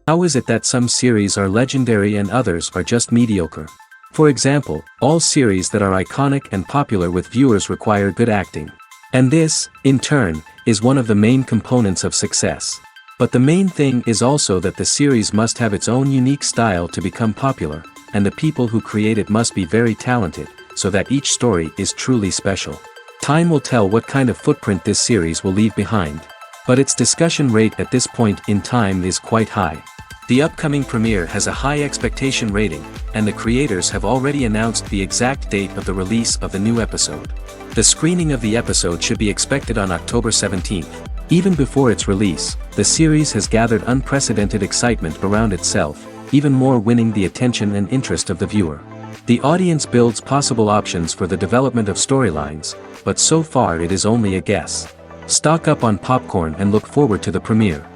How is it that some series are legendary and others are just mediocre? For example, all series that are iconic and popular with viewers require good acting. And this, in turn, is one of the main components of success. But the main thing is also that the series must have its own unique style to become popular, and the people who create it must be very talented, so that each story is truly special. Time will tell what kind of footprint this series will leave behind. But its discussion rate at this point in time is quite high. The upcoming premiere has a high expectation rating, and the creators have already announced the exact date of the release of the new episode. The screening of the episode should be expected on October 17th. Even before its release, the series has gathered unprecedented excitement around itself, even more winning the attention and interest of the viewer. The audience builds possible options for the development of storylines, but so far it is only a guess. Stock up on popcorn and look forward to the premiere.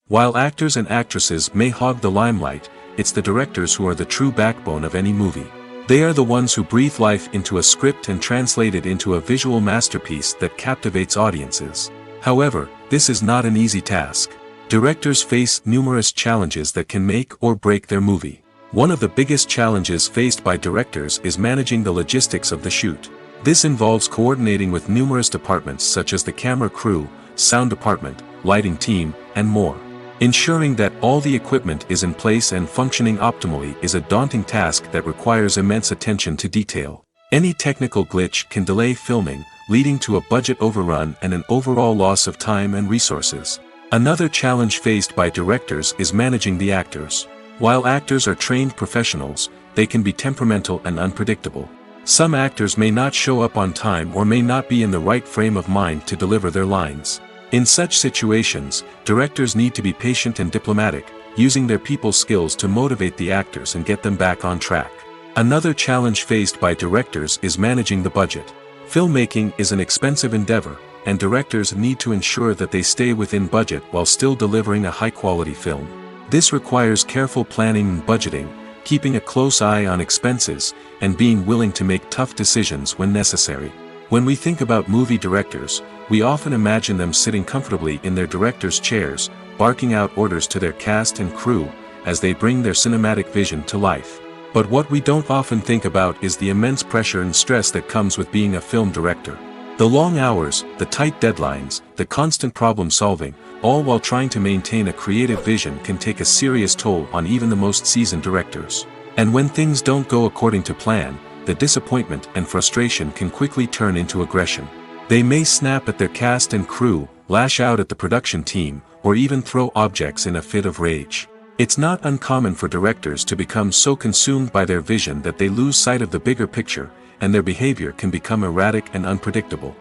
While actors and actresses may hog the limelight, it's the directors who are the true backbone of any movie. They are the ones who breathe life into a script and translate it into a visual masterpiece that captivates audiences. However, this is not an easy task. Directors face numerous challenges that can make or break their movie. One of the biggest challenges faced by directors is managing the logistics of the shoot. This involves coordinating with numerous departments such as the camera crew, sound department, lighting team, and more. Ensuring that all the equipment is in place and functioning optimally is a daunting task that requires immense attention to detail. Any technical glitch can delay filming, leading to a budget overrun and an overall loss of time and resources. Another challenge faced by directors is managing the actors. While actors are trained professionals, they can be temperamental and unpredictable. Some actors may not show up on time or may not be in the right frame of mind to deliver their lines. In such situations, directors need to be patient and diplomatic, using their people skills to motivate the actors and get them back on track. Another challenge faced by directors is managing the budget. Filmmaking is an expensive endeavor, and directors need to ensure that they stay within budget while still delivering a high-quality film. This requires careful planning and budgeting, keeping a close eye on expenses, and being willing to make tough decisions when necessary. When we think about movie directors, we often imagine them sitting comfortably in their director's chairs, barking out orders to their cast and crew, as they bring their cinematic vision to life. But what we don't often think about is the immense pressure and stress that comes with being a film director. The long hours, the tight deadlines, the constant problem solving, all while trying to maintain a creative vision can take a serious toll on even the most seasoned directors. And when things don't go according to plan, the disappointment and frustration can quickly turn into aggression. They may snap at their cast and crew, lash out at the production team, or even throw objects in a fit of rage. It's not uncommon for directors to become so consumed by their vision that they lose sight of the bigger picture, and their behavior can become erratic and unpredictable.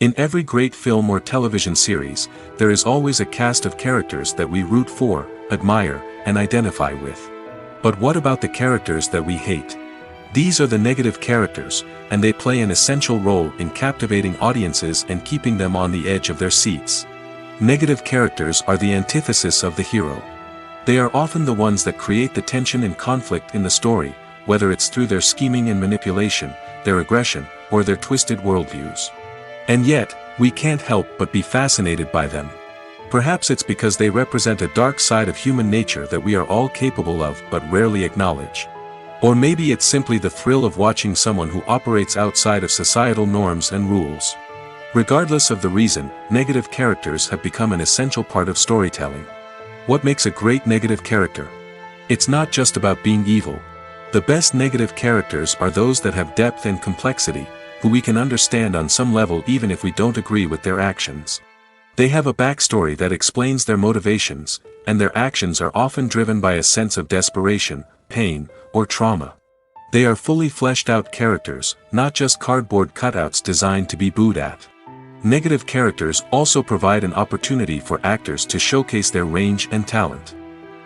In every great film or television series, there is always a cast of characters that we root for, admire, and identify with. But what about the characters that we hate? These are the negative characters, and they play an essential role in captivating audiences and keeping them on the edge of their seats. Negative characters are the antithesis of the hero. They are often the ones that create the tension and conflict in the story, whether it's through their scheming and manipulation, their aggression, or their twisted worldviews. And yet, we can't help but be fascinated by them. Perhaps it's because they represent a dark side of human nature that we are all capable of but rarely acknowledge. Or maybe it's simply the thrill of watching someone who operates outside of societal norms and rules. Regardless of the reason, negative characters have become an essential part of storytelling. What makes a great negative character? It's not just about being evil. The best negative characters are those that have depth and complexity, who we can understand on some level even if we don't agree with their actions. They have a backstory that explains their motivations, and their actions are often driven by a sense of desperation, pain, or trauma. They are fully fleshed out characters, not just cardboard cutouts designed to be booed at. Negative characters also provide an opportunity for actors to showcase their range and talent.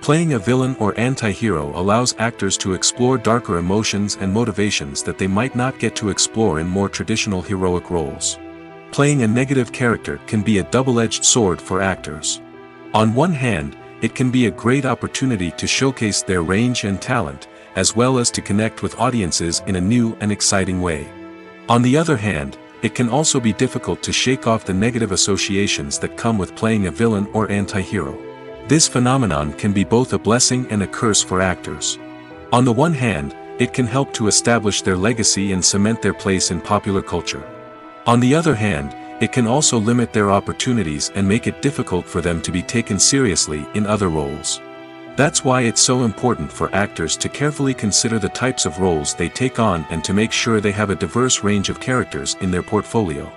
Playing a villain or anti-hero allows actors to explore darker emotions and motivations that they might not get to explore in more traditional heroic roles. Playing a negative character can be a double-edged sword for actors. On one hand, it can be a great opportunity to showcase their range and talent, as well as to connect with audiences in a new and exciting way. On the other hand, it can also be difficult to shake off the negative associations that come with playing a villain or anti-hero. This phenomenon can be both a blessing and a curse for actors. On the one hand, it can help to establish their legacy and cement their place in popular culture. On the other hand, it can also limit their opportunities and make it difficult for them to be taken seriously in other roles. That's why it's so important for actors to carefully consider the types of roles they take on and to make sure they have a diverse range of characters in their portfolio.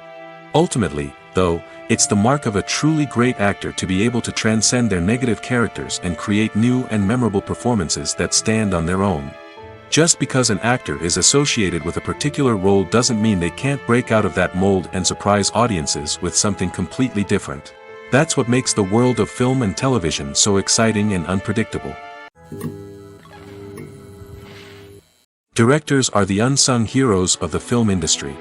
Ultimately, though, it's the mark of a truly great actor to be able to transcend their negative characters and create new and memorable performances that stand on their own. Just because an actor is associated with a particular role doesn't mean they can't break out of that mold and surprise audiences with something completely different. That's what makes the world of film and television so exciting and unpredictable. Directors are the unsung heroes of the film industry.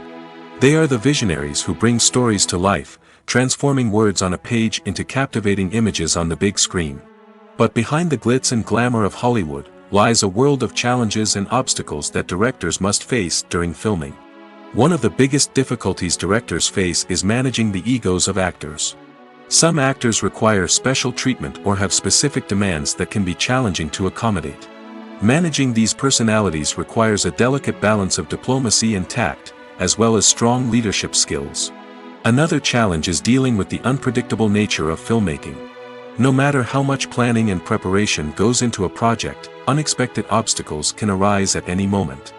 They are the visionaries who bring stories to life, transforming words on a page into captivating images on the big screen. But behind the glitz and glamour of Hollywood lies a world of challenges and obstacles that directors must face during filming. One of the biggest difficulties directors face is managing the egos of actors. Some actors require special treatment or have specific demands that can be challenging to accommodate. Managing these personalities requires a delicate balance of diplomacy and tact, as well as strong leadership skills. Another challenge is dealing with the unpredictable nature of filmmaking. No matter how much planning and preparation goes into a project, unexpected obstacles can arise at any moment.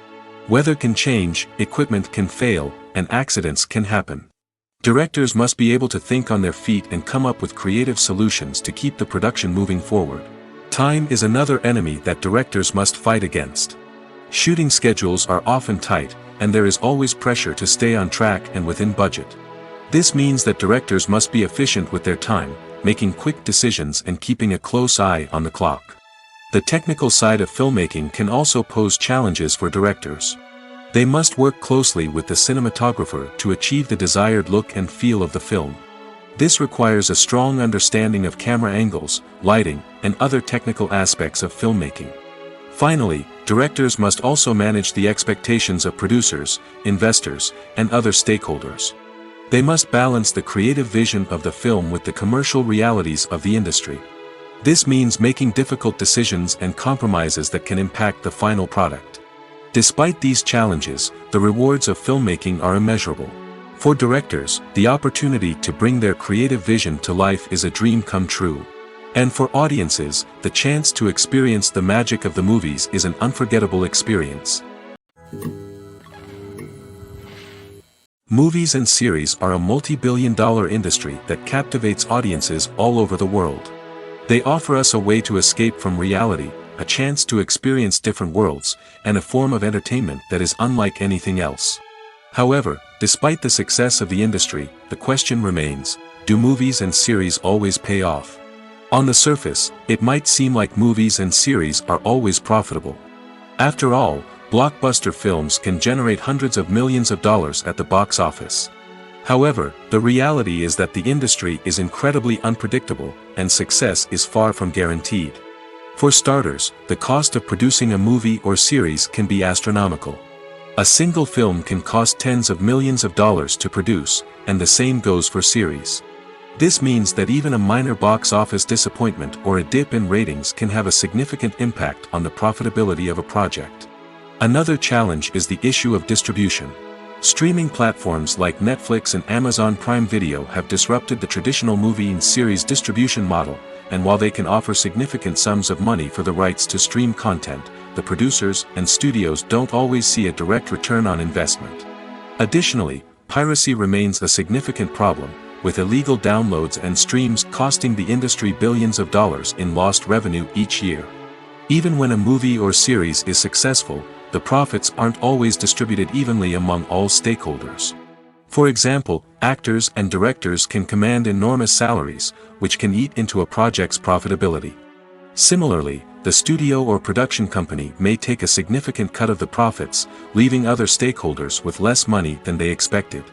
Weather can change, equipment can fail, and accidents can happen. Directors must be able to think on their feet and come up with creative solutions to keep the production moving forward. Time is another enemy that directors must fight against. Shooting schedules are often tight, and there is always pressure to stay on track and within budget. This means that directors must be efficient with their time, making quick decisions and keeping a close eye on the clock. The technical side of filmmaking can also pose challenges for directors. They must work closely with the cinematographer to achieve the desired look and feel of the film. This requires a strong understanding of camera angles, lighting, and other technical aspects of filmmaking. Finally, directors must also manage the expectations of producers, investors, and other stakeholders. They must balance the creative vision of the film with the commercial realities of the industry. This means making difficult decisions and compromises that can impact the final product. Despite these challenges, the rewards of filmmaking are immeasurable. For directors, the opportunity to bring their creative vision to life is a dream come true. And for audiences, the chance to experience the magic of the movies is an unforgettable experience. Movies and series are a multi-billion-dollar industry that captivates audiences all over the world. They offer us a way to escape from reality, a chance to experience different worlds, and a form of entertainment that is unlike anything else. However, despite the success of the industry, the question remains, do movies and series always pay off? On the surface, it might seem like movies and series are always profitable. After all, blockbuster films can generate hundreds of millions of dollars at the box office. However, the reality is that the industry is incredibly unpredictable, and success is far from guaranteed. For starters, the cost of producing a movie or series can be astronomical. A single film can cost tens of millions of dollars to produce, and the same goes for series. This means that even a minor box office disappointment or a dip in ratings can have a significant impact on the profitability of a project. Another challenge is the issue of distribution. Streaming platforms like Netflix and Amazon Prime Video have disrupted the traditional movie and series distribution model, and while they can offer significant sums of money for the rights to stream content, the producers and studios don't always see a direct return on investment. Additionally, piracy remains a significant problem, with illegal downloads and streams costing the industry billions of dollars in lost revenue each year. Even when a movie or series is successful, the profits aren't always distributed evenly among all stakeholders. For example, actors and directors can command enormous salaries, which can eat into a project's profitability. Similarly, the studio or production company may take a significant cut of the profits, leaving other stakeholders with less money than they expected.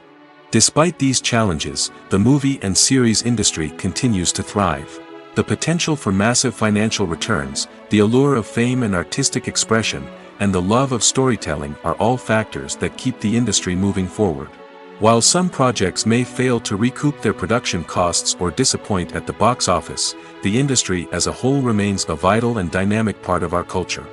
Despite these challenges, the movie and series industry continues to thrive. The potential for massive financial returns, the allure of fame and artistic expression, and the love of storytelling are all factors that keep the industry moving forward. While some projects may fail to recoup their production costs or disappoint at the box office, the industry as a whole remains a vital and dynamic part of our culture.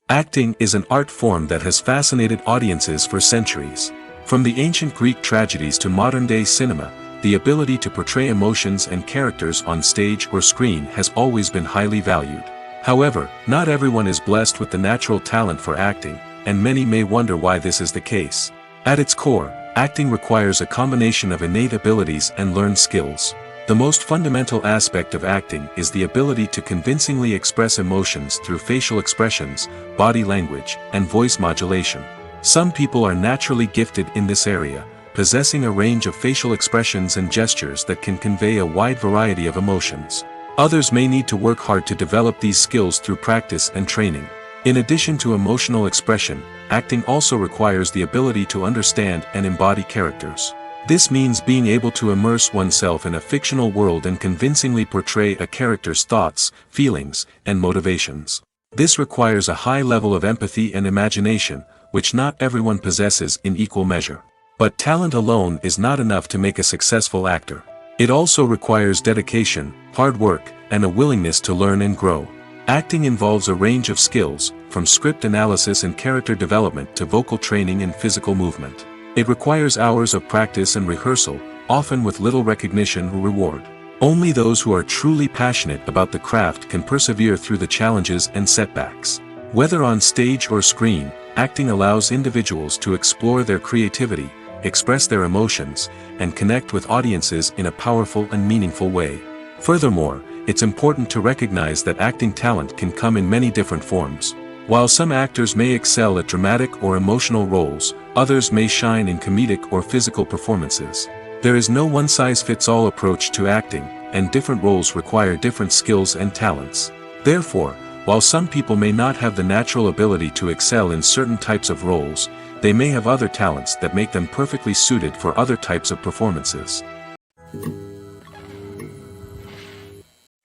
Acting is an art form that has fascinated audiences for centuries. From the ancient Greek tragedies to modern-day cinema, the ability to portray emotions and characters on stage or screen has always been highly valued. However, not everyone is blessed with the natural talent for acting, and many may wonder why this is the case. At its core, acting requires a combination of innate abilities and learned skills. The most fundamental aspect of acting is the ability to convincingly express emotions through facial expressions, body language, and voice modulation. Some people are naturally gifted in this area, possessing a range of facial expressions and gestures that can convey a wide variety of emotions. Others may need to work hard to develop these skills through practice and training. In addition to emotional expression, acting also requires the ability to understand and embody characters. This means being able to immerse oneself in a fictional world and convincingly portray a character's thoughts, feelings, and motivations. This requires a high level of empathy and imagination, which not everyone possesses in equal measure. But talent alone is not enough to make a successful actor. It also requires dedication, hard work, and a willingness to learn and grow. Acting involves a range of skills, from script analysis and character development to vocal training and physical movement. It requires hours of practice and rehearsal, often with little recognition or reward. Only those who are truly passionate about the craft can persevere through the challenges and setbacks. Whether on stage or screen, acting allows individuals to explore their creativity, express their emotions, and connect with audiences in a powerful and meaningful way. Furthermore, it's important to recognize that acting talent can come in many different forms. While some actors may excel at dramatic or emotional roles, others may shine in comedic or physical performances. There is no one-size-fits-all approach to acting, and different roles require different skills and talents. Therefore, while some people may not have the natural ability to excel in certain types of roles, they may have other talents that make them perfectly suited for other types of performances.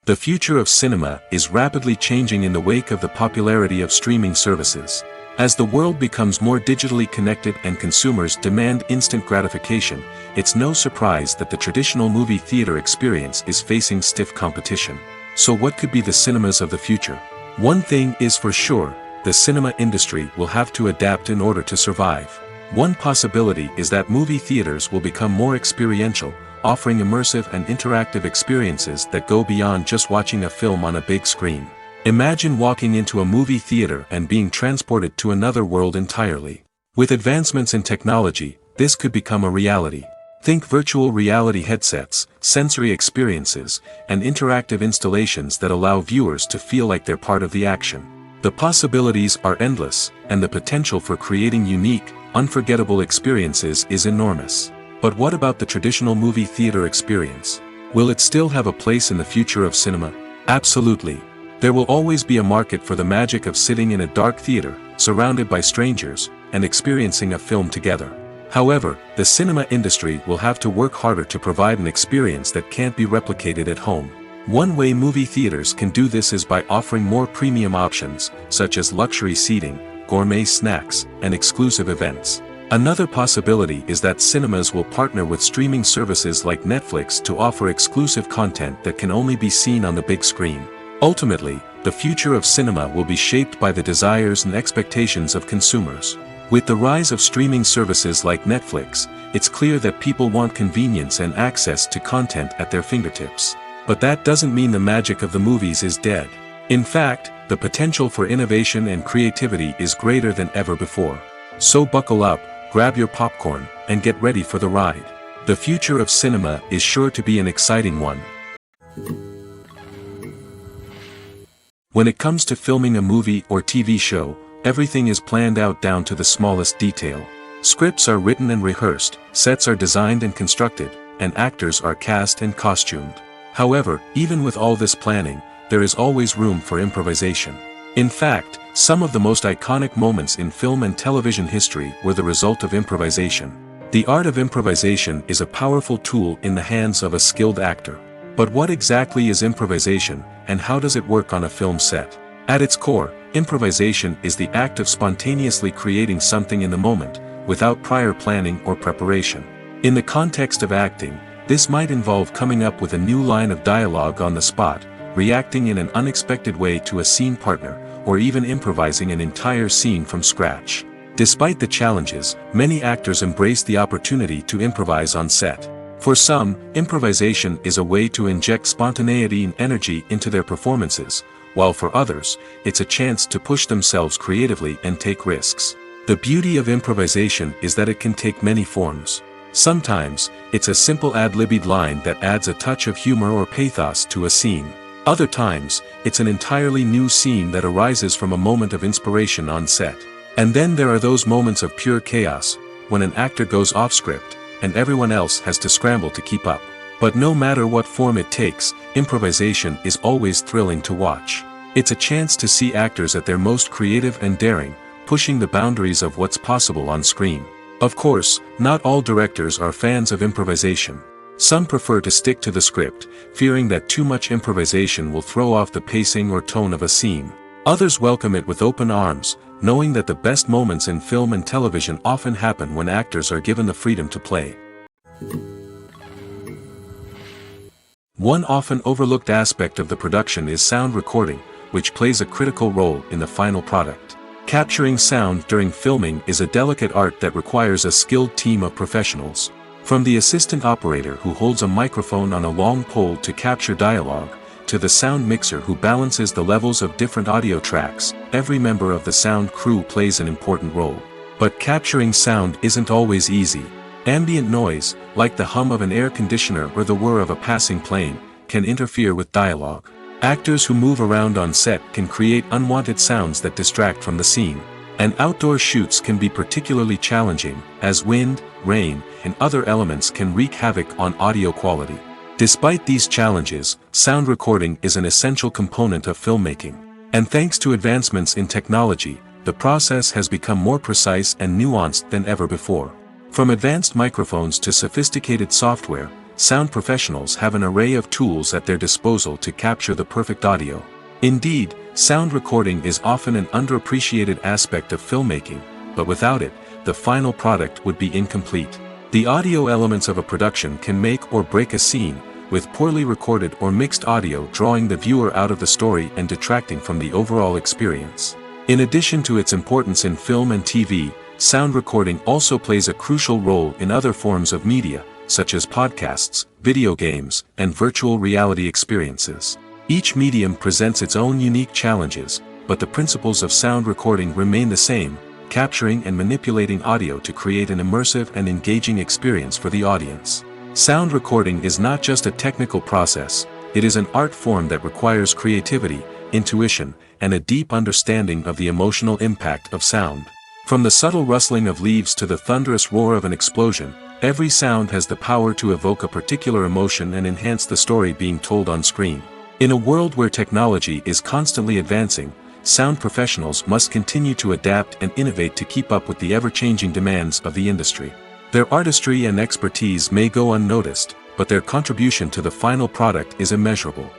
The future of cinema is rapidly changing in the wake of the popularity of streaming services. As the world becomes more digitally connected and consumers demand instant gratification, it's no surprise that the traditional movie theater experience is facing stiff competition. So what could be the cinemas of the future? One thing is for sure, the cinema industry will have to adapt in order to survive. One possibility is that movie theaters will become more experiential, offering immersive and interactive experiences that go beyond just watching a film on a big screen. Imagine walking into a movie theater and being transported to another world entirely. With advancements in technology, this could become a reality. Think virtual reality headsets, sensory experiences, and interactive installations that allow viewers to feel like they're part of the action. The possibilities are endless, and the potential for creating unique, unforgettable experiences is enormous. But what about the traditional movie theater experience? Will it still have a place in the future of cinema? Absolutely. There will always be a market for the magic of sitting in a dark theater, surrounded by strangers, and experiencing a film together. However, the cinema industry will have to work harder to provide an experience that can't be replicated at home. One way movie theaters can do this is by offering more premium options, such as luxury seating, gourmet snacks, and exclusive events. Another possibility is that cinemas will partner with streaming services like Netflix to offer exclusive content that can only be seen on the big screen. Ultimately, the future of cinema will be shaped by the desires and expectations of consumers. With the rise of streaming services like Netflix, it's clear that people want convenience and access to content at their fingertips. But that doesn't mean the magic of the movies is dead. In fact, the potential for innovation and creativity is greater than ever before. So buckle up, grab your popcorn, and get ready for the ride. The future of cinema is sure to be an exciting one. When it comes to filming a movie or TV show, everything is planned out down to the smallest detail. Scripts are written and rehearsed, sets are designed and constructed, and actors are cast and costumed. However, even with all this planning, there is always room for improvisation. In fact, some of the most iconic moments in film and television history were the result of improvisation. The art of improvisation is a powerful tool in the hands of a skilled actor. But what exactly is improvisation, and how does it work on a film set? At its core, improvisation is the act of spontaneously creating something in the moment, without prior planning or preparation. In the context of acting, this might involve coming up with a new line of dialogue on the spot, reacting in an unexpected way to a scene partner, or even improvising an entire scene from scratch. Despite the challenges, many actors embrace the opportunity to improvise on set. For some, improvisation is a way to inject spontaneity and energy into their performances, while for others, it's a chance to push themselves creatively and take risks. The beauty of improvisation is that it can take many forms. Sometimes, it's a simple ad-libbed line that adds a touch of humor or pathos to a scene. Other times, it's an entirely new scene that arises from a moment of inspiration on set. And then there are those moments of pure chaos, when an actor goes off script, and everyone else has to scramble to keep up. But no matter what form it takes, improvisation is always thrilling to watch. It's a chance to see actors at their most creative and daring, pushing the boundaries of what's possible on screen. Of course, not all directors are fans of improvisation. Some prefer to stick to the script, fearing that too much improvisation will throw off the pacing or tone of a scene. Others welcome it with open arms, knowing that the best moments in film and television often happen when actors are given the freedom to play. One often overlooked aspect of the production is sound recording, which plays a critical role in the final product. Capturing sound during filming is a delicate art that requires a skilled team of professionals. From the assistant operator who holds a microphone on a long pole to capture dialogue, to the sound mixer who balances the levels of different audio tracks, every member of the sound crew plays an important role. But capturing sound isn't always easy. Ambient noise, like the hum of an air conditioner or the whir of a passing plane, can interfere with dialogue. Actors who move around on set can create unwanted sounds that distract from the scene. And outdoor shoots can be particularly challenging, as wind, rain, and other elements can wreak havoc on audio quality. Despite these challenges, sound recording is an essential component of filmmaking. And thanks to advancements in technology, the process has become more precise and nuanced than ever before. From advanced microphones to sophisticated software, sound professionals have an array of tools at their disposal to capture the perfect audio. Indeed, sound recording is often an underappreciated aspect of filmmaking, but without it, the final product would be incomplete. The audio elements of a production can make or break a scene, with poorly recorded or mixed audio drawing the viewer out of the story and detracting from the overall experience. In addition to its importance in film and TV, sound recording also plays a crucial role in other forms of media, such as podcasts, video games, and virtual reality experiences. Each medium presents its own unique challenges, but the principles of sound recording remain the same, capturing and manipulating audio to create an immersive and engaging experience for the audience. Sound recording is not just a technical process, it is an art form that requires creativity, intuition, and a deep understanding of the emotional impact of sound. From the subtle rustling of leaves to the thunderous roar of an explosion, every sound has the power to evoke a particular emotion and enhance the story being told on screen. In a world where technology is constantly advancing, sound professionals must continue to adapt and innovate to keep up with the ever-changing demands of the industry. Their artistry and expertise may go unnoticed, but their contribution to the final product is immeasurable.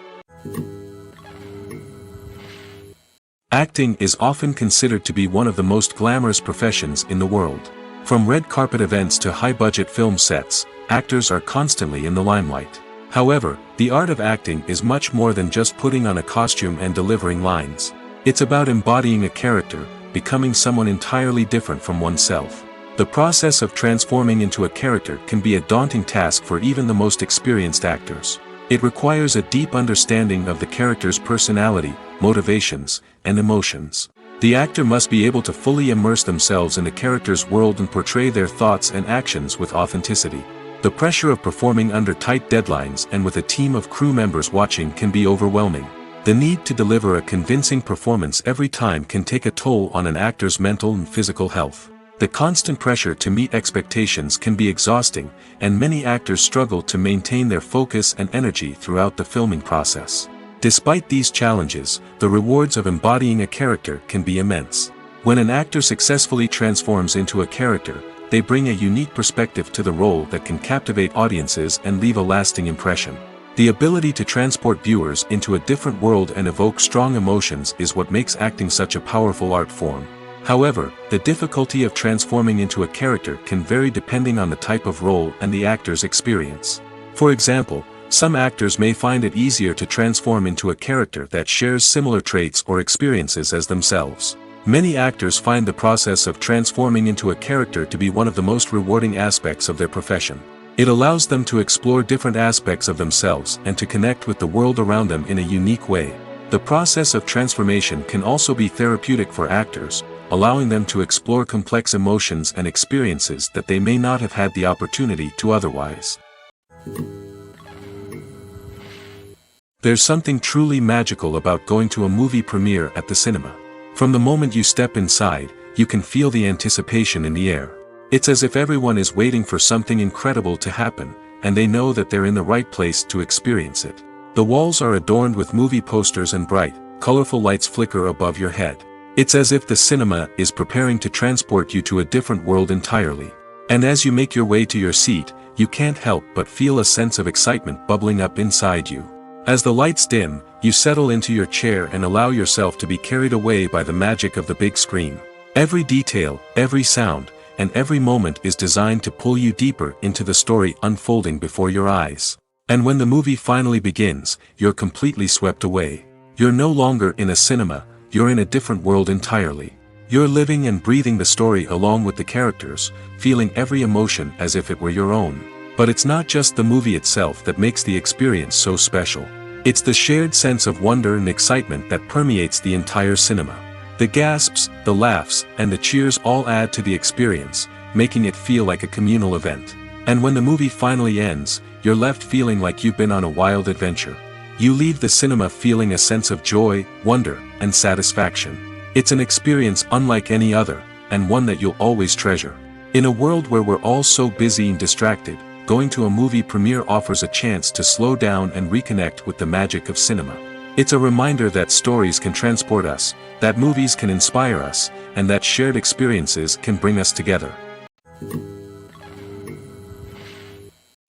Acting is often considered to be one of the most glamorous professions in the world. From red carpet events to high-budget film sets, actors are constantly in the limelight. However, the art of acting is much more than just putting on a costume and delivering lines. It's about embodying a character, becoming someone entirely different from oneself. The process of transforming into a character can be a daunting task for even the most experienced actors. It requires a deep understanding of the character's personality, motivations, and emotions. The actor must be able to fully immerse themselves in the character's world and portray their thoughts and actions with authenticity. The pressure of performing under tight deadlines and with a team of crew members watching can be overwhelming. The need to deliver a convincing performance every time can take a toll on an actor's mental and physical health. The constant pressure to meet expectations can be exhausting, and many actors struggle to maintain their focus and energy throughout the filming process. Despite these challenges, the rewards of embodying a character can be immense. When an actor successfully transforms into a character, they bring a unique perspective to the role that can captivate audiences and leave a lasting impression. The ability to transport viewers into a different world and evoke strong emotions is what makes acting such a powerful art form. However, the difficulty of transforming into a character can vary depending on the type of role and the actor's experience. For example, some actors may find it easier to transform into a character that shares similar traits or experiences as themselves. Many actors find the process of transforming into a character to be one of the most rewarding aspects of their profession. It allows them to explore different aspects of themselves and to connect with the world around them in a unique way. The process of transformation can also be therapeutic for actors, allowing them to explore complex emotions and experiences that they may not have had the opportunity to otherwise. There's something truly magical about going to a movie premiere at the cinema. From the moment you step inside, you can feel the anticipation in the air. It's as if everyone is waiting for something incredible to happen, and they know that they're in the right place to experience it. The walls are adorned with movie posters and bright, colorful lights flicker above your head. It's as if the cinema is preparing to transport you to a different world entirely. And as you make your way to your seat, you can't help but feel a sense of excitement bubbling up inside you. As the lights dim, you settle into your chair and allow yourself to be carried away by the magic of the big screen. Every detail, every sound, and every moment is designed to pull you deeper into the story unfolding before your eyes. And when the movie finally begins, you're completely swept away. You're no longer in a cinema, you're in a different world entirely. You're living and breathing the story along with the characters, feeling every emotion as if it were your own. But it's not just the movie itself that makes the experience so special. It's the shared sense of wonder and excitement that permeates the entire cinema. The gasps, the laughs, and the cheers all add to the experience, making it feel like a communal event. And when the movie finally ends, you're left feeling like you've been on a wild adventure. You leave the cinema feeling a sense of joy, wonder, and satisfaction. It's an experience unlike any other, and one that you'll always treasure. In a world where we're all so busy and distracted, going to a movie premiere offers a chance to slow down and reconnect with the magic of cinema. It's a reminder that stories can transport us, that movies can inspire us, and that shared experiences can bring us together.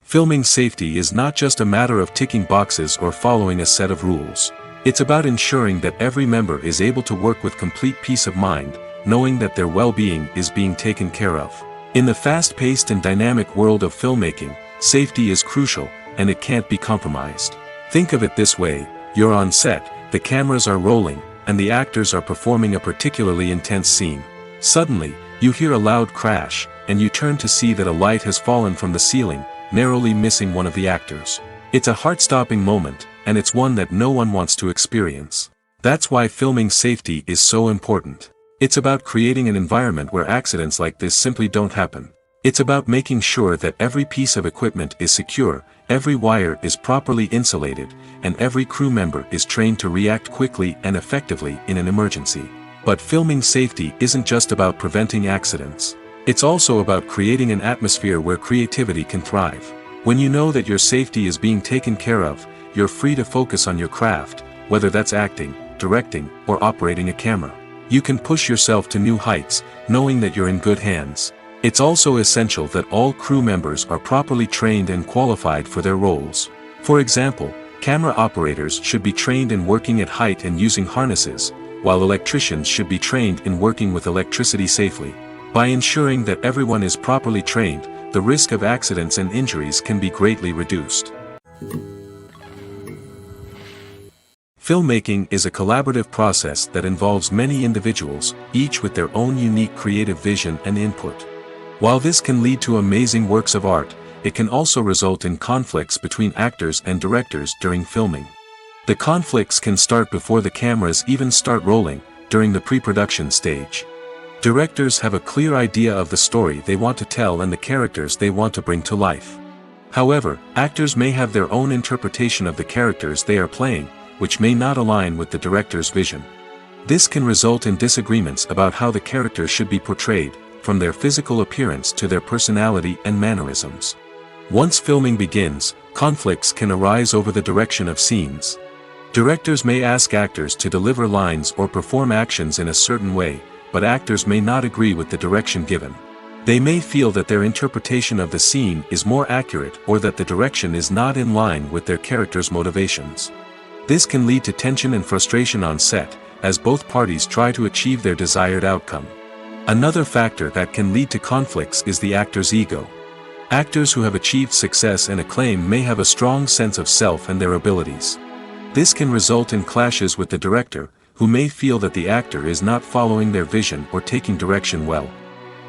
Filming safety is not just a matter of ticking boxes or following a set of rules. It's about ensuring that every member is able to work with complete peace of mind, knowing that their well-being is being taken care of. In the fast-paced and dynamic world of filmmaking, safety is crucial, and it can't be compromised. Think of it this way: you're on set, the cameras are rolling, and the actors are performing a particularly intense scene. Suddenly, you hear a loud crash, and you turn to see that a light has fallen from the ceiling, narrowly missing one of the actors. It's a heart-stopping moment, and it's one that no one wants to experience. That's why filming safety is so important. It's about creating an environment where accidents like this simply don't happen. It's about making sure that every piece of equipment is secure, every wire is properly insulated, and every crew member is trained to react quickly and effectively in an emergency. But filming safety isn't just about preventing accidents. It's also about creating an atmosphere where creativity can thrive. When you know that your safety is being taken care of, you're free to focus on your craft, whether that's acting, directing, or operating a camera. You can push yourself to new heights, knowing that you're in good hands. It's also essential that all crew members are properly trained and qualified for their roles. For example, camera operators should be trained in working at height and using harnesses, while electricians should be trained in working with electricity safely. By ensuring that everyone is properly trained, the risk of accidents and injuries can be greatly reduced. Filmmaking is a collaborative process that involves many individuals, each with their own unique creative vision and input. While this can lead to amazing works of art, it can also result in conflicts between actors and directors during filming. The conflicts can start before the cameras even start rolling, during the pre-production stage. Directors have a clear idea of the story they want to tell and the characters they want to bring to life. However, actors may have their own interpretation of the characters they are playing, which may not align with the director's vision. This can result in disagreements about how the characters should be portrayed, from their physical appearance to their personality and mannerisms. Once filming begins, conflicts can arise over the direction of scenes. Directors may ask actors to deliver lines or perform actions in a certain way, but actors may not agree with the direction given. They may feel that their interpretation of the scene is more accurate or that the direction is not in line with their character's motivations. This can lead to tension and frustration on set, as both parties try to achieve their desired outcome. Another factor that can lead to conflicts is the actor's ego. Actors who have achieved success and acclaim may have a strong sense of self and their abilities. This can result in clashes with the director, who may feel that the actor is not following their vision or taking direction well.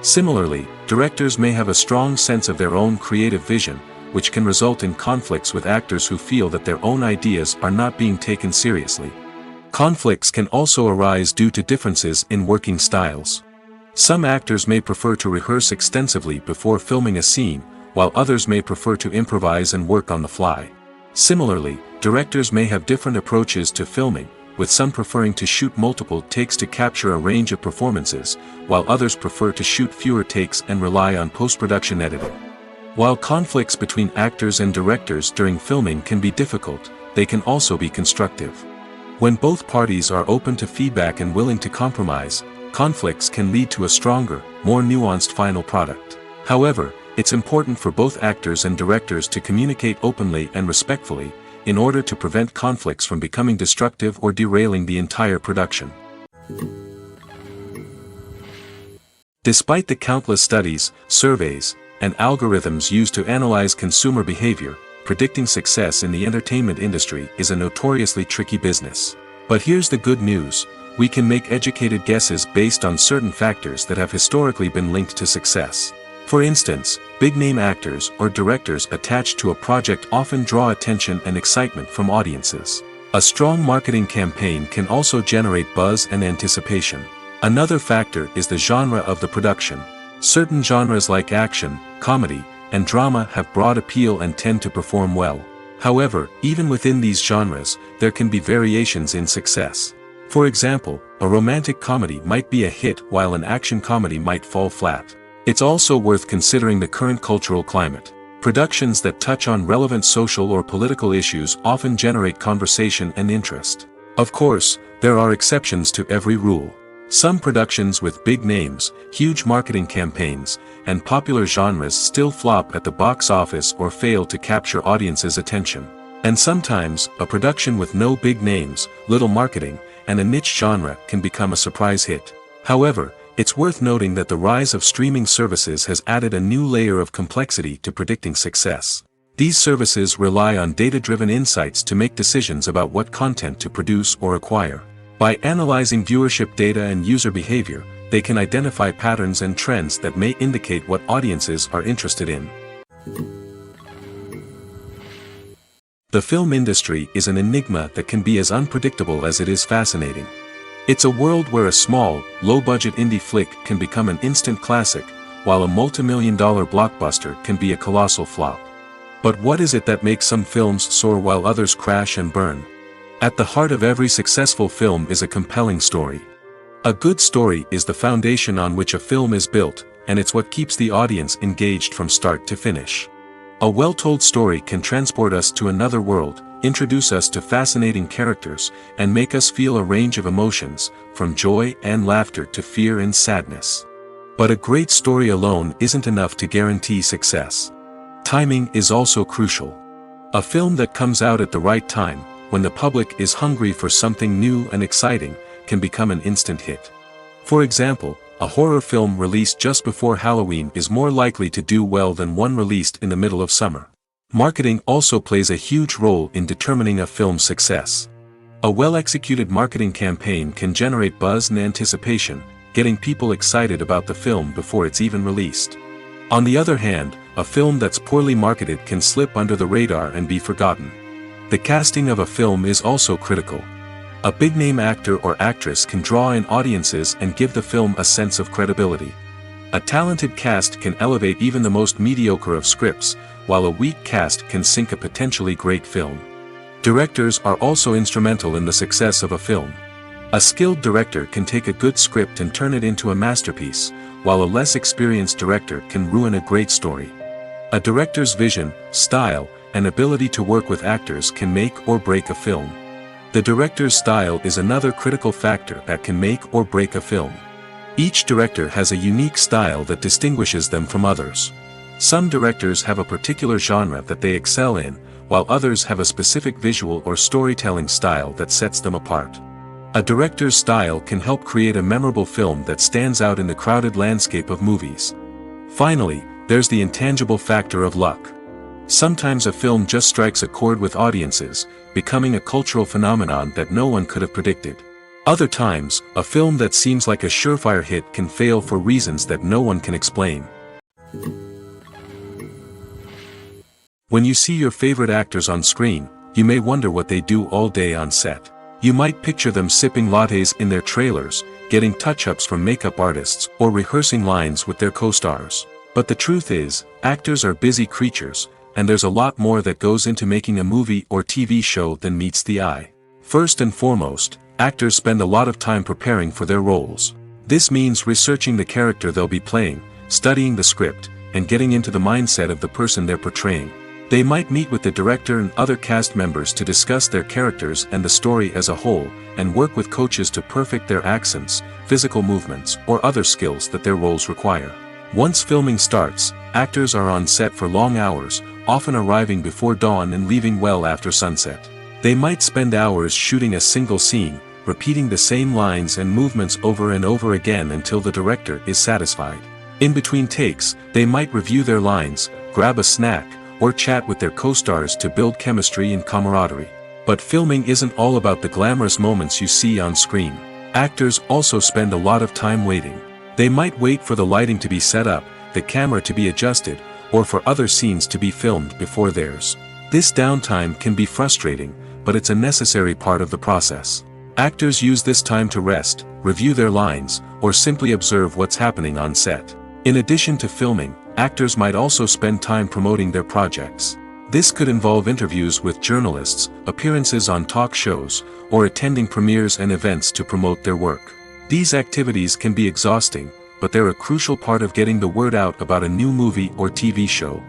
Similarly, directors may have a strong sense of their own creative vision, which can result in conflicts with actors who feel that their own ideas are not being taken seriously. Conflicts can also arise due to differences in working styles. Some actors may prefer to rehearse extensively before filming a scene, while others may prefer to improvise and work on the fly. Similarly, directors may have different approaches to filming, with some preferring to shoot multiple takes to capture a range of performances, while others prefer to shoot fewer takes and rely on post-production editing. While conflicts between actors and directors during filming can be difficult, they can also be constructive. When both parties are open to feedback and willing to compromise, conflicts can lead to a stronger, more nuanced final product. However, it's important for both actors and directors to communicate openly and respectfully, in order to prevent conflicts from becoming destructive or derailing the entire production. Despite the countless studies, surveys, and algorithms used to analyze consumer behavior, predicting success in the entertainment industry is a notoriously tricky business. But here's the good news: we can make educated guesses based on certain factors that have historically been linked to success. For instance, big-name actors or directors attached to a project often draw attention and excitement from audiences. A strong marketing campaign can also generate buzz and anticipation. Another factor is the genre of the production. Certain genres like action, comedy, and drama have broad appeal and tend to perform well. However, even within these genres, there can be variations in success. For example, a romantic comedy might be a hit while an action comedy might fall flat. It's also worth considering the current cultural climate. Productions that touch on relevant social or political issues often generate conversation and interest. Of course, there are exceptions to every rule. Some productions with big names, huge marketing campaigns, and popular genres still flop at the box office or fail to capture audiences' attention. And sometimes, a production with no big names, little marketing, and a niche genre can become a surprise hit. However, it's worth noting that the rise of streaming services has added a new layer of complexity to predicting success. These services rely on data-driven insights to make decisions about what content to produce or acquire. By analyzing viewership data and user behavior, they can identify patterns and trends that may indicate what audiences are interested in. The film industry is an enigma that can be as unpredictable as it is fascinating. It's a world where a small, low-budget indie flick can become an instant classic, while a multi-million-dollar blockbuster can be a colossal flop. But what is it that makes some films soar while others crash and burn? At the heart of every successful film is a compelling story. A good story is the foundation on which a film is built, and it's what keeps the audience engaged from start to finish. A well-told story can transport us to another world, introduce us to fascinating characters, and make us feel a range of emotions, from joy and laughter to fear and sadness. But a great story alone isn't enough to guarantee success. Timing is also crucial. A film that comes out at the right time, when the public is hungry for something new and exciting, can become an instant hit. For example, a horror film released just before Halloween is more likely to do well than one released in the middle of summer. Marketing also plays a huge role in determining a film's success. A well-executed marketing campaign can generate buzz and anticipation, getting people excited about the film before it's even released. On the other hand, a film that's poorly marketed can slip under the radar and be forgotten. The casting of a film is also critical. A big-name actor or actress can draw in audiences and give the film a sense of credibility. A talented cast can elevate even the most mediocre of scripts, while a weak cast can sink a potentially great film. Directors are also instrumental in the success of a film. A skilled director can take a good script and turn it into a masterpiece, while a less experienced director can ruin a great story. A director's vision, style, and ability to work with actors can make or break a film. The director's style is another critical factor that can make or break a film. Each director has a unique style that distinguishes them from others. Some directors have a particular genre that they excel in, while others have a specific visual or storytelling style that sets them apart. A director's style can help create a memorable film that stands out in the crowded landscape of movies. Finally, there's the intangible factor of luck. Sometimes a film just strikes a chord with audiences, becoming a cultural phenomenon that no one could have predicted. Other times, a film that seems like a surefire hit can fail for reasons that no one can explain. When you see your favorite actors on screen, you may wonder what they do all day on set. You might picture them sipping lattes in their trailers, getting touch-ups from makeup artists, or rehearsing lines with their co-stars. But the truth is, actors are busy creatures, and there's a lot more that goes into making a movie or TV show than meets the eye. First and foremost, actors spend a lot of time preparing for their roles. This means researching the character they'll be playing, studying the script, and getting into the mindset of the person they're portraying. They might meet with the director and other cast members to discuss their characters and the story as a whole, and work with coaches to perfect their accents, physical movements, or other skills that their roles require. Once filming starts, actors are on set for long hours, often arriving before dawn and leaving well after sunset. They might spend hours shooting a single scene, repeating the same lines and movements over and over again until the director is satisfied. In between takes, they might review their lines, grab a snack, or chat with their co-stars to build chemistry and camaraderie. But filming isn't all about the glamorous moments you see on screen. Actors also spend a lot of time waiting. They might wait for the lighting to be set up, the camera to be adjusted, or for other scenes to be filmed before theirs. This downtime can be frustrating, but it's a necessary part of the process. Actors use this time to rest, review their lines, or simply observe what's happening on set. In addition to filming, actors might also spend time promoting their projects. This could involve interviews with journalists, appearances on talk shows, or attending premieres and events to promote their work. These activities can be exhausting, but they're a crucial part of getting the word out about a new movie or TV show.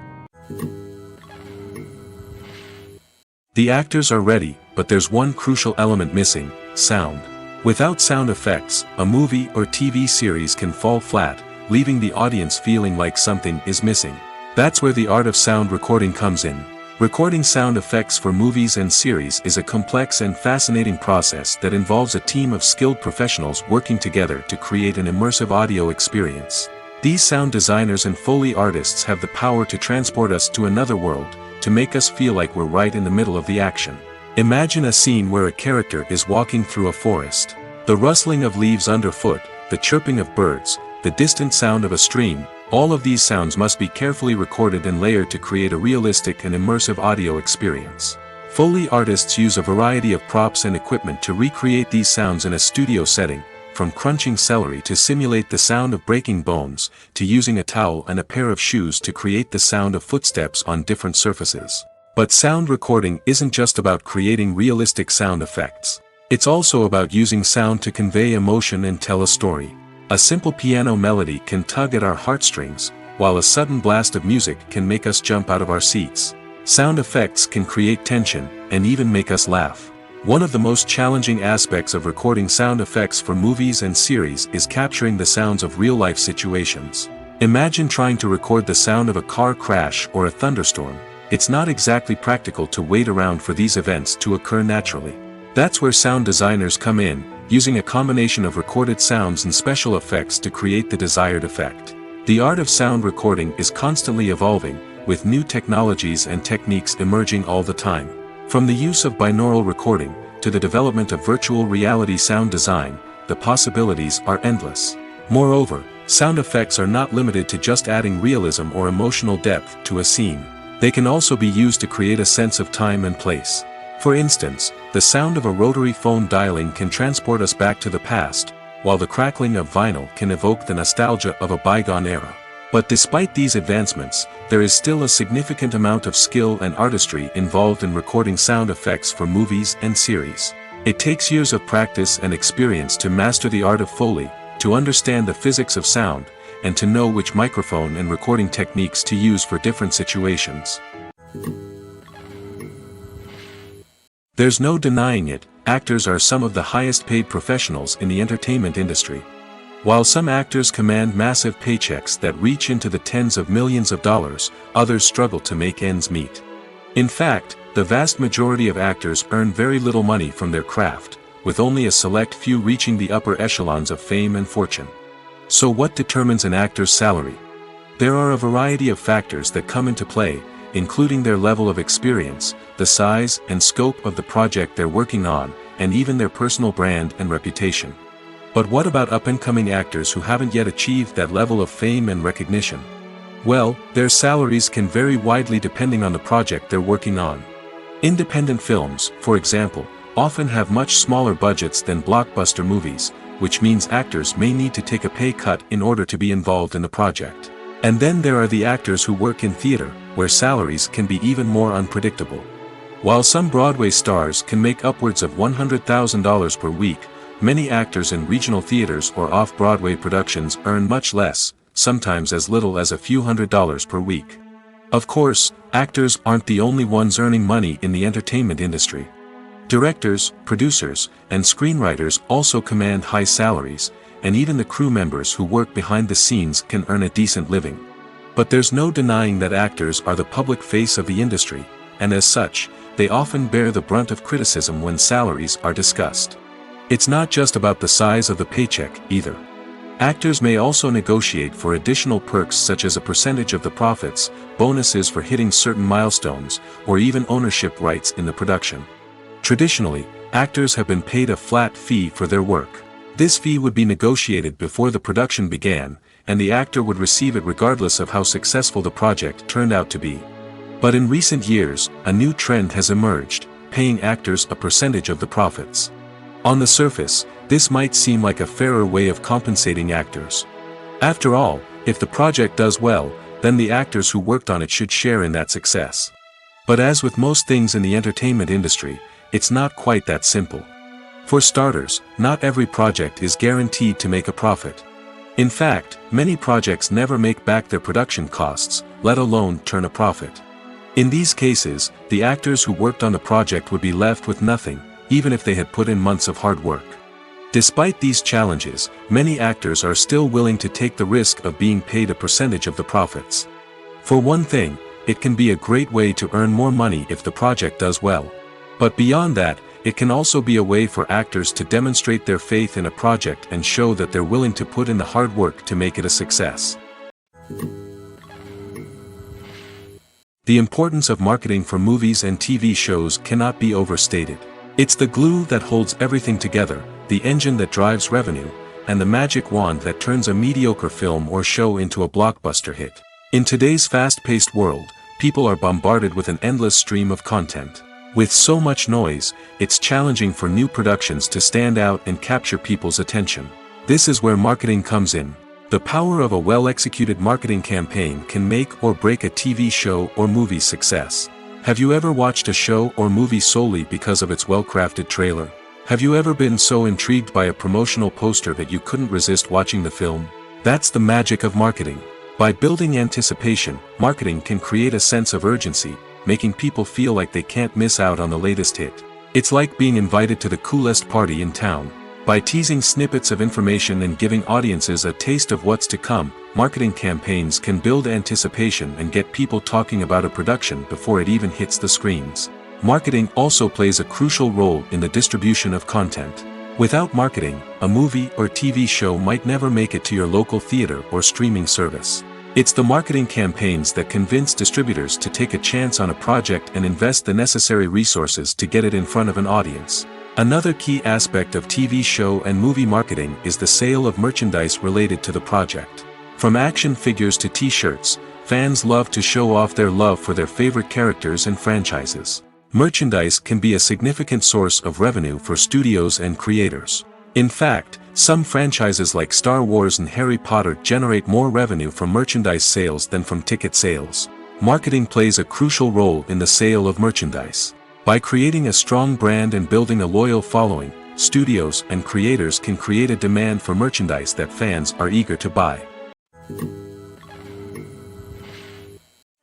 The actors are ready, but there's one crucial element missing: sound. Without sound effects, a movie or TV series can fall flat, leaving the audience feeling like something is missing. That's where the art of sound recording comes in. Recording sound effects for movies and series is a complex and fascinating process that involves a team of skilled professionals working together to create an immersive audio experience. These sound designers and Foley artists have the power to transport us to another world, to make us feel like we're right in the middle of the action. Imagine a scene where a character is walking through a forest. The rustling of leaves underfoot, the chirping of birds, the distant sound of a stream, all of these sounds must be carefully recorded and layered to create a realistic and immersive audio experience. Foley artists use a variety of props and equipment to recreate these sounds in a studio setting, from crunching celery to simulate the sound of breaking bones, to using a towel and a pair of shoes to create the sound of footsteps on different surfaces. But sound recording isn't just about creating realistic sound effects. It's also about using sound to convey emotion and tell a story. A simple piano melody can tug at our heartstrings, while a sudden blast of music can make us jump out of our seats. Sound effects can create tension, and even make us laugh. One of the most challenging aspects of recording sound effects for movies and series is capturing the sounds of real-life situations. Imagine trying to record the sound of a car crash or a thunderstorm. It's not exactly practical to wait around for these events to occur naturally. That's where sound designers come in, using a combination of recorded sounds and special effects to create the desired effect. The art of sound recording is constantly evolving, with new technologies and techniques emerging all the time. From the use of binaural recording, to the development of virtual reality sound design, the possibilities are endless. Moreover, sound effects are not limited to just adding realism or emotional depth to a scene. They can also be used to create a sense of time and place. For instance, the sound of a rotary phone dialing can transport us back to the past, while the crackling of vinyl can evoke the nostalgia of a bygone era. But despite these advancements, there is still a significant amount of skill and artistry involved in recording sound effects for movies and series. It takes years of practice and experience to master the art of Foley, to understand the physics of sound, and to know which microphone and recording techniques to use for different situations. There's no denying it, actors are some of the highest paid professionals in the entertainment industry. While some actors command massive paychecks that reach into the tens of millions of dollars, others struggle to make ends meet. In fact, the vast majority of actors earn very little money from their craft, with only a select few reaching the upper echelons of fame and fortune. So what determines an actor's salary? There are a variety of factors that come into play, including their level of experience, the size and scope of the project they're working on, and even their personal brand and reputation. But what about up-and-coming actors who haven't yet achieved that level of fame and recognition? Well, their salaries can vary widely depending on the project they're working on. Independent films, for example, often have much smaller budgets than blockbuster movies, which means actors may need to take a pay cut in order to be involved in the project. And then there are the actors who work in theater, where salaries can be even more unpredictable. While some Broadway stars can make upwards of $100,000 per week, many actors in regional theaters or off-Broadway productions earn much less, sometimes as little as a few $100s per week. Of course, actors aren't the only ones earning money in the entertainment industry. Directors, producers, and screenwriters also command high salaries, and even the crew members who work behind the scenes can earn a decent living. But there's no denying that actors are the public face of the industry, and as such, they often bear the brunt of criticism when salaries are discussed. It's not just about the size of the paycheck, either. Actors may also negotiate for additional perks such as a percentage of the profits, bonuses for hitting certain milestones, or even ownership rights in the production. Traditionally, actors have been paid a flat fee for their work. This fee would be negotiated before the production began, and the actor would receive it regardless of how successful the project turned out to be. But in recent years, a new trend has emerged, paying actors a percentage of the profits. On the surface, this might seem like a fairer way of compensating actors. After all, if the project does well, then the actors who worked on it should share in that success. But as with most things in the entertainment industry, it's not quite that simple. For starters, not every project is guaranteed to make a profit. In fact, many projects never make back their production costs, let alone turn a profit. In these cases, the actors who worked on the project would be left with nothing, even if they had put in months of hard work. Despite these challenges, many actors are still willing to take the risk of being paid a percentage of the profits. For one thing, it can be a great way to earn more money if the project does well. But beyond that, it can also be a way for actors to demonstrate their faith in a project and show that they're willing to put in the hard work to make it a success. The importance of marketing for movies and TV shows cannot be overstated. It's the glue that holds everything together, the engine that drives revenue, and the magic wand that turns a mediocre film or show into a blockbuster hit. In today's fast-paced world, people are bombarded with an endless stream of content. With so much noise, it's challenging for new productions to stand out and capture people's attention. This is where marketing comes in. The power of a well-executed marketing campaign can make or break a TV show or movie's success. Have you ever watched a show or movie solely because of its well-crafted trailer? Have you ever been so intrigued by a promotional poster that you couldn't resist watching the film? That's the magic of marketing. By building anticipation, marketing can create a sense of urgency, making people feel like they can't miss out on the latest hit. It's like being invited to the coolest party in town. By teasing snippets of information and giving audiences a taste of what's to come, marketing campaigns can build anticipation and get people talking about a production before it even hits the screens. Marketing also plays a crucial role in the distribution of content. Without marketing, a movie or TV show might never make it to your local theater or streaming service. It's the marketing campaigns that convince distributors to take a chance on a project and invest the necessary resources to get it in front of an audience. Another key aspect of TV show and movie marketing is the sale of merchandise related to the project. From action figures to t-shirts, fans love to show off their love for their favorite characters and franchises. Merchandise can be a significant source of revenue for studios and creators. In fact, some franchises like Star Wars and Harry Potter generate more revenue from merchandise sales than from ticket sales. Marketing plays a crucial role in the sale of merchandise. By creating a strong brand and building a loyal following, studios and creators can create a demand for merchandise that fans are eager to buy.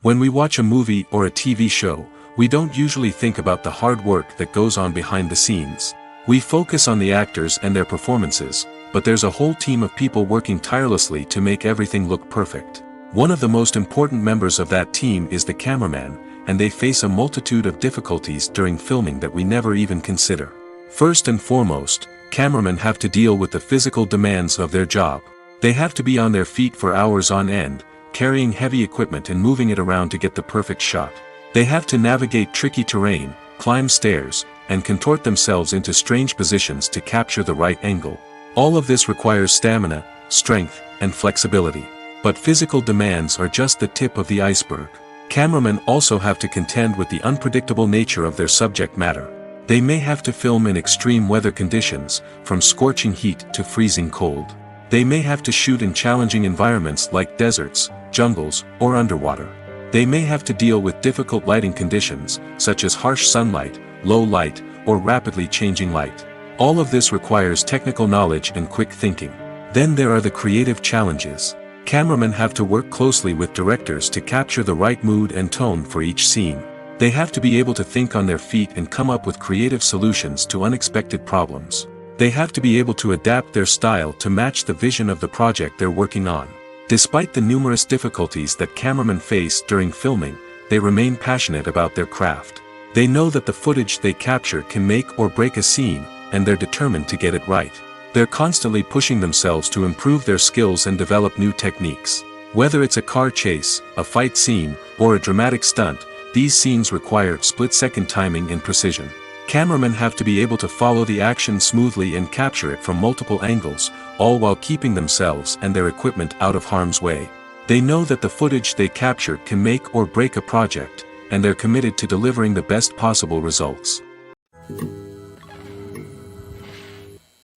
When we watch a movie or a TV show, we don't usually think about the hard work that goes on behind the scenes. We focus on the actors and their performances, but there's a whole team of people working tirelessly to make everything look perfect. One of the most important members of that team is the cameraman, and they face a multitude of difficulties during filming that we never even consider. First and foremost, cameramen have to deal with the physical demands of their job. They have to be on their feet for hours on end, carrying heavy equipment and moving it around to get the perfect shot. They have to navigate tricky terrain, climb stairs, and contort themselves into strange positions to capture the right angle. All of this requires stamina, strength, and flexibility. But physical demands are just the tip of the iceberg. Cameramen also have to contend with the unpredictable nature of their subject matter. They may have to film in extreme weather conditions, from scorching heat to freezing cold. They may have to shoot in challenging environments like deserts, jungles, or underwater. They may have to deal with difficult lighting conditions, such as harsh sunlight, low light, or rapidly changing light. All of this requires technical knowledge and quick thinking. Then there are the creative challenges. Cameramen have to work closely with directors to capture the right mood and tone for each scene. They have to be able to think on their feet and come up with creative solutions to unexpected problems. They have to be able to adapt their style to match the vision of the project they're working on. Despite the numerous difficulties that cameramen face during filming, they remain passionate about their craft. They know that the footage they capture can make or break a scene, and they're determined to get it right. They're constantly pushing themselves to improve their skills and develop new techniques. Whether it's a car chase, a fight scene, or a dramatic stunt, these scenes require split-second timing and precision. Cameramen have to be able to follow the action smoothly and capture it from multiple angles, all while keeping themselves and their equipment out of harm's way. They know that the footage they capture can make or break a project, and they're committed to delivering the best possible results.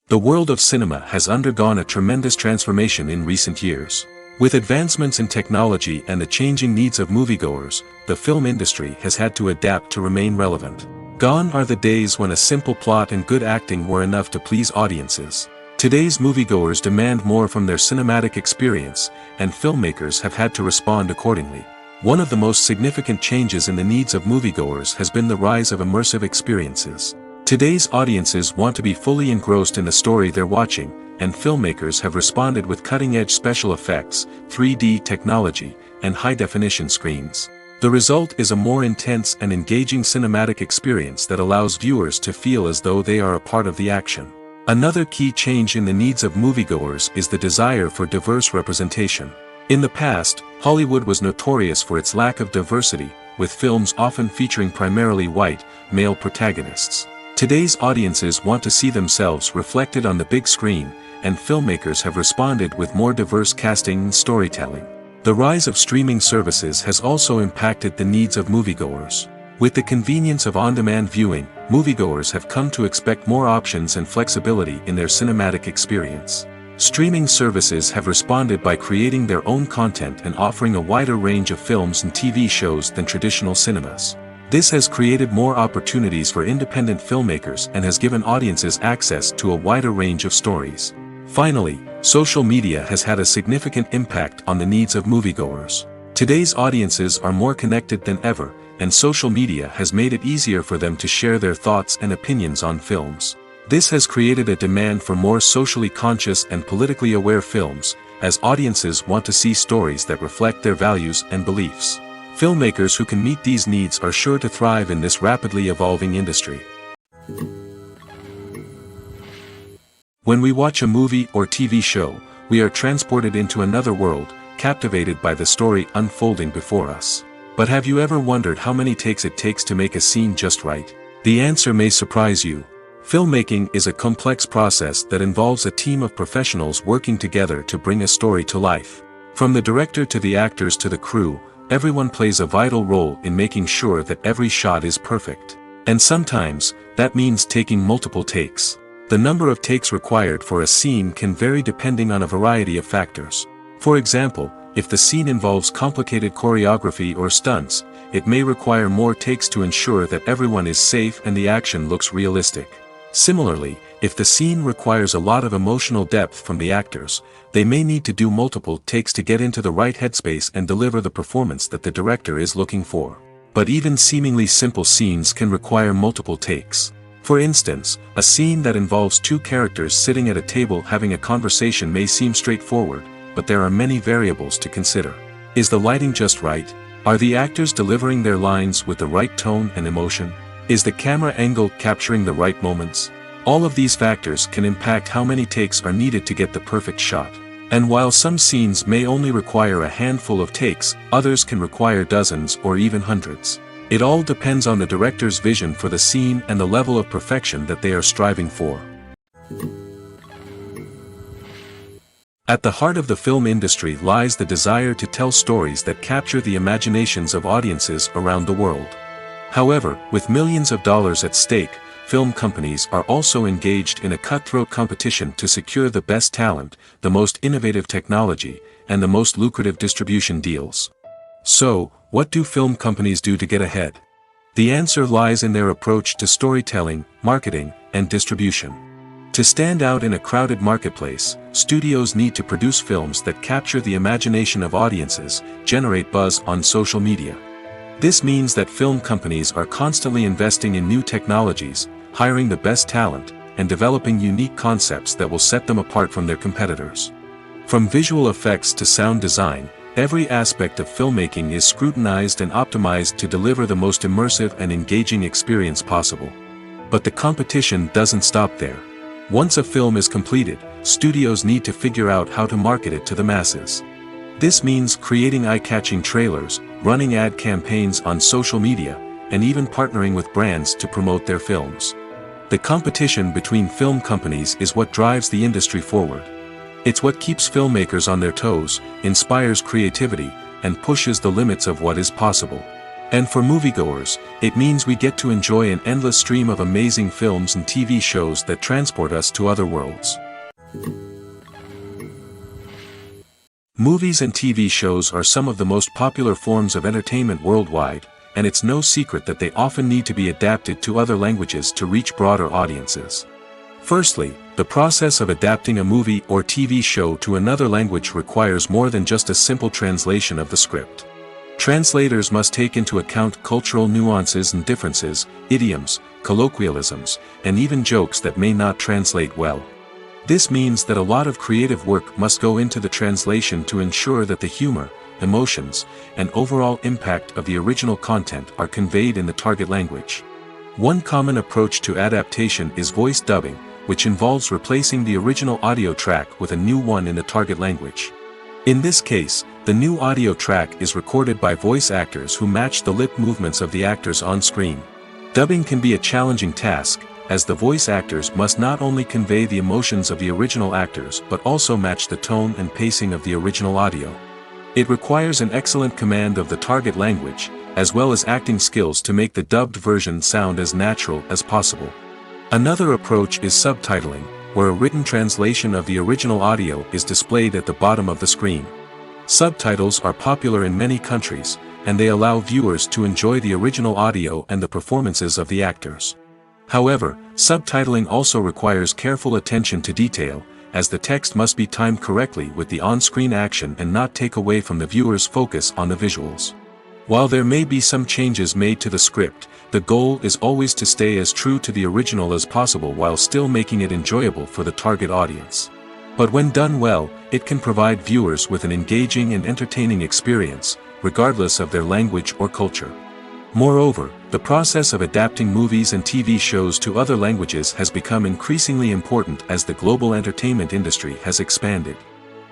The world of cinema has undergone a tremendous transformation in recent years. With advancements in technology and the changing needs of moviegoers, the film industry has had to adapt to remain relevant. Gone are the days when a simple plot and good acting were enough to please audiences. Today's moviegoers demand more from their cinematic experience, and filmmakers have had to respond accordingly. One of the most significant changes in the needs of moviegoers has been the rise of immersive experiences. Today's audiences want to be fully engrossed in the story they're watching, and filmmakers have responded with cutting-edge special effects, 3D technology, and high-definition screens. The result is a more intense and engaging cinematic experience that allows viewers to feel as though they are a part of the action. Another key change in the needs of moviegoers is the desire for diverse representation. In the past, Hollywood was notorious for its lack of diversity, with films often featuring primarily white, male protagonists. Today's audiences want to see themselves reflected on the big screen, and filmmakers have responded with more diverse casting and storytelling. The rise of streaming services has also impacted the needs of moviegoers. With the convenience of on-demand viewing, moviegoers have come to expect more options and flexibility in their cinematic experience. Streaming services have responded by creating their own content and offering a wider range of films and TV shows than traditional cinemas. This has created more opportunities for independent filmmakers and has given audiences access to a wider range of stories. Finally, social media has had a significant impact on the needs of moviegoers. Today's audiences are more connected than ever, and social media has made it easier for them to share their thoughts and opinions on films. This has created a demand for more socially conscious and politically aware films, as audiences want to see stories that reflect their values and beliefs. Filmmakers who can meet these needs are sure to thrive in this rapidly evolving industry. When we watch a movie or TV show, we are transported into another world, captivated by the story unfolding before us. But have you ever wondered how many takes it takes to make a scene just right? The answer may surprise you. Filmmaking is a complex process that involves a team of professionals working together to bring a story to life. From the director to the actors to the crew, everyone plays a vital role in making sure that every shot is perfect. And sometimes, that means taking multiple takes. The number of takes required for a scene can vary depending on a variety of factors. For example, if the scene involves complicated choreography or stunts, it may require more takes to ensure that everyone is safe and the action looks realistic. Similarly, if the scene requires a lot of emotional depth from the actors, they may need to do multiple takes to get into the right headspace and deliver the performance that the director is looking for. But even seemingly simple scenes can require multiple takes. For instance, a scene that involves two characters sitting at a table having a conversation may seem straightforward, but there are many variables to consider. Is the lighting just right? Are the actors delivering their lines with the right tone and emotion? Is the camera angle capturing the right moments? All of these factors can impact how many takes are needed to get the perfect shot. And while some scenes may only require a handful of takes, others can require dozens or even hundreds. It all depends on the director's vision for the scene and the level of perfection that they are striving for. At the heart of the film industry lies the desire to tell stories that capture the imaginations of audiences around the world. However, with millions of dollars at stake, film companies are also engaged in a cutthroat competition to secure the best talent, the most innovative technology, and the most lucrative distribution deals. So, what do film companies do to get ahead? The answer lies in their approach to storytelling, marketing, and distribution. To stand out in a crowded marketplace, studios need to produce films that capture the imagination of audiences, generate buzz on social media. This means that film companies are constantly investing in new technologies, hiring the best talent, and developing unique concepts that will set them apart from their competitors. From visual effects to sound design, every aspect of filmmaking is scrutinized and optimized to deliver the most immersive and engaging experience possible. But the competition doesn't stop there. Once a film is completed, studios need to figure out how to market it to the masses. This means creating eye-catching trailers, running ad campaigns on social media, and even partnering with brands to promote their films. The competition between film companies is what drives the industry forward. It's what keeps filmmakers on their toes, inspires creativity, and pushes the limits of what is possible. And for moviegoers, it means we get to enjoy an endless stream of amazing films and TV shows that transport us to other worlds. Movies and TV shows are some of the most popular forms of entertainment worldwide, and it's no secret that they often need to be adapted to other languages to reach broader audiences. Firstly, the process of adapting a movie or TV show to another language requires more than just a simple translation of the script. Translators must take into account cultural nuances and differences, idioms, colloquialisms, and even jokes that may not translate well. This means that a lot of creative work must go into the translation to ensure that the humor, emotions, and overall impact of the original content are conveyed in the target language. One common approach to adaptation is voice dubbing, which involves replacing the original audio track with a new one in the target language. In this case, the new audio track is recorded by voice actors who match the lip movements of the actors on screen. Dubbing can be a challenging task, as the voice actors must not only convey the emotions of the original actors but also match the tone and pacing of the original audio. It requires an excellent command of the target language, as well as acting skills to make the dubbed version sound as natural as possible. Another approach is subtitling, where a written translation of the original audio is displayed at the bottom of the screen. Subtitles are popular in many countries, and they allow viewers to enjoy the original audio and the performances of the actors. However, subtitling also requires careful attention to detail, as the text must be timed correctly with the on-screen action and not take away from the viewer's focus on the visuals. While there may be some changes made to the script, the goal is always to stay as true to the original as possible while still making it enjoyable for the target audience. But when done well, it can provide viewers with an engaging and entertaining experience, regardless of their language or culture. Moreover, the process of adapting movies and TV shows to other languages has become increasingly important as the global entertainment industry has expanded.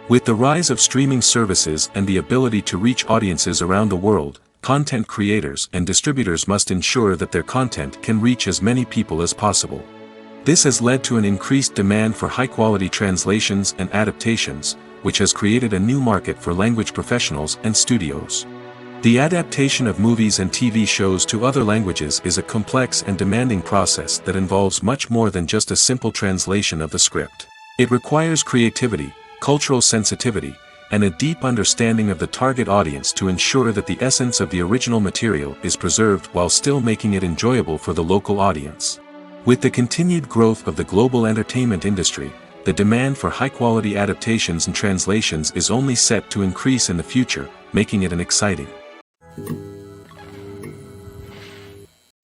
With the rise of streaming services and the ability to reach audiences around the world, content creators and distributors must ensure that their content can reach as many people as possible. This has led to an increased demand for high-quality translations and adaptations, which has created a new market for language professionals and studios. The adaptation of movies and TV shows to other languages is a complex and demanding process that involves much more than just a simple translation of the script. It requires creativity, cultural sensitivity, and a deep understanding of the target audience to ensure that the essence of the original material is preserved while still making it enjoyable for the local audience. With the continued growth of the global entertainment industry, the demand for high-quality adaptations and translations is only set to increase in the future, making it an exciting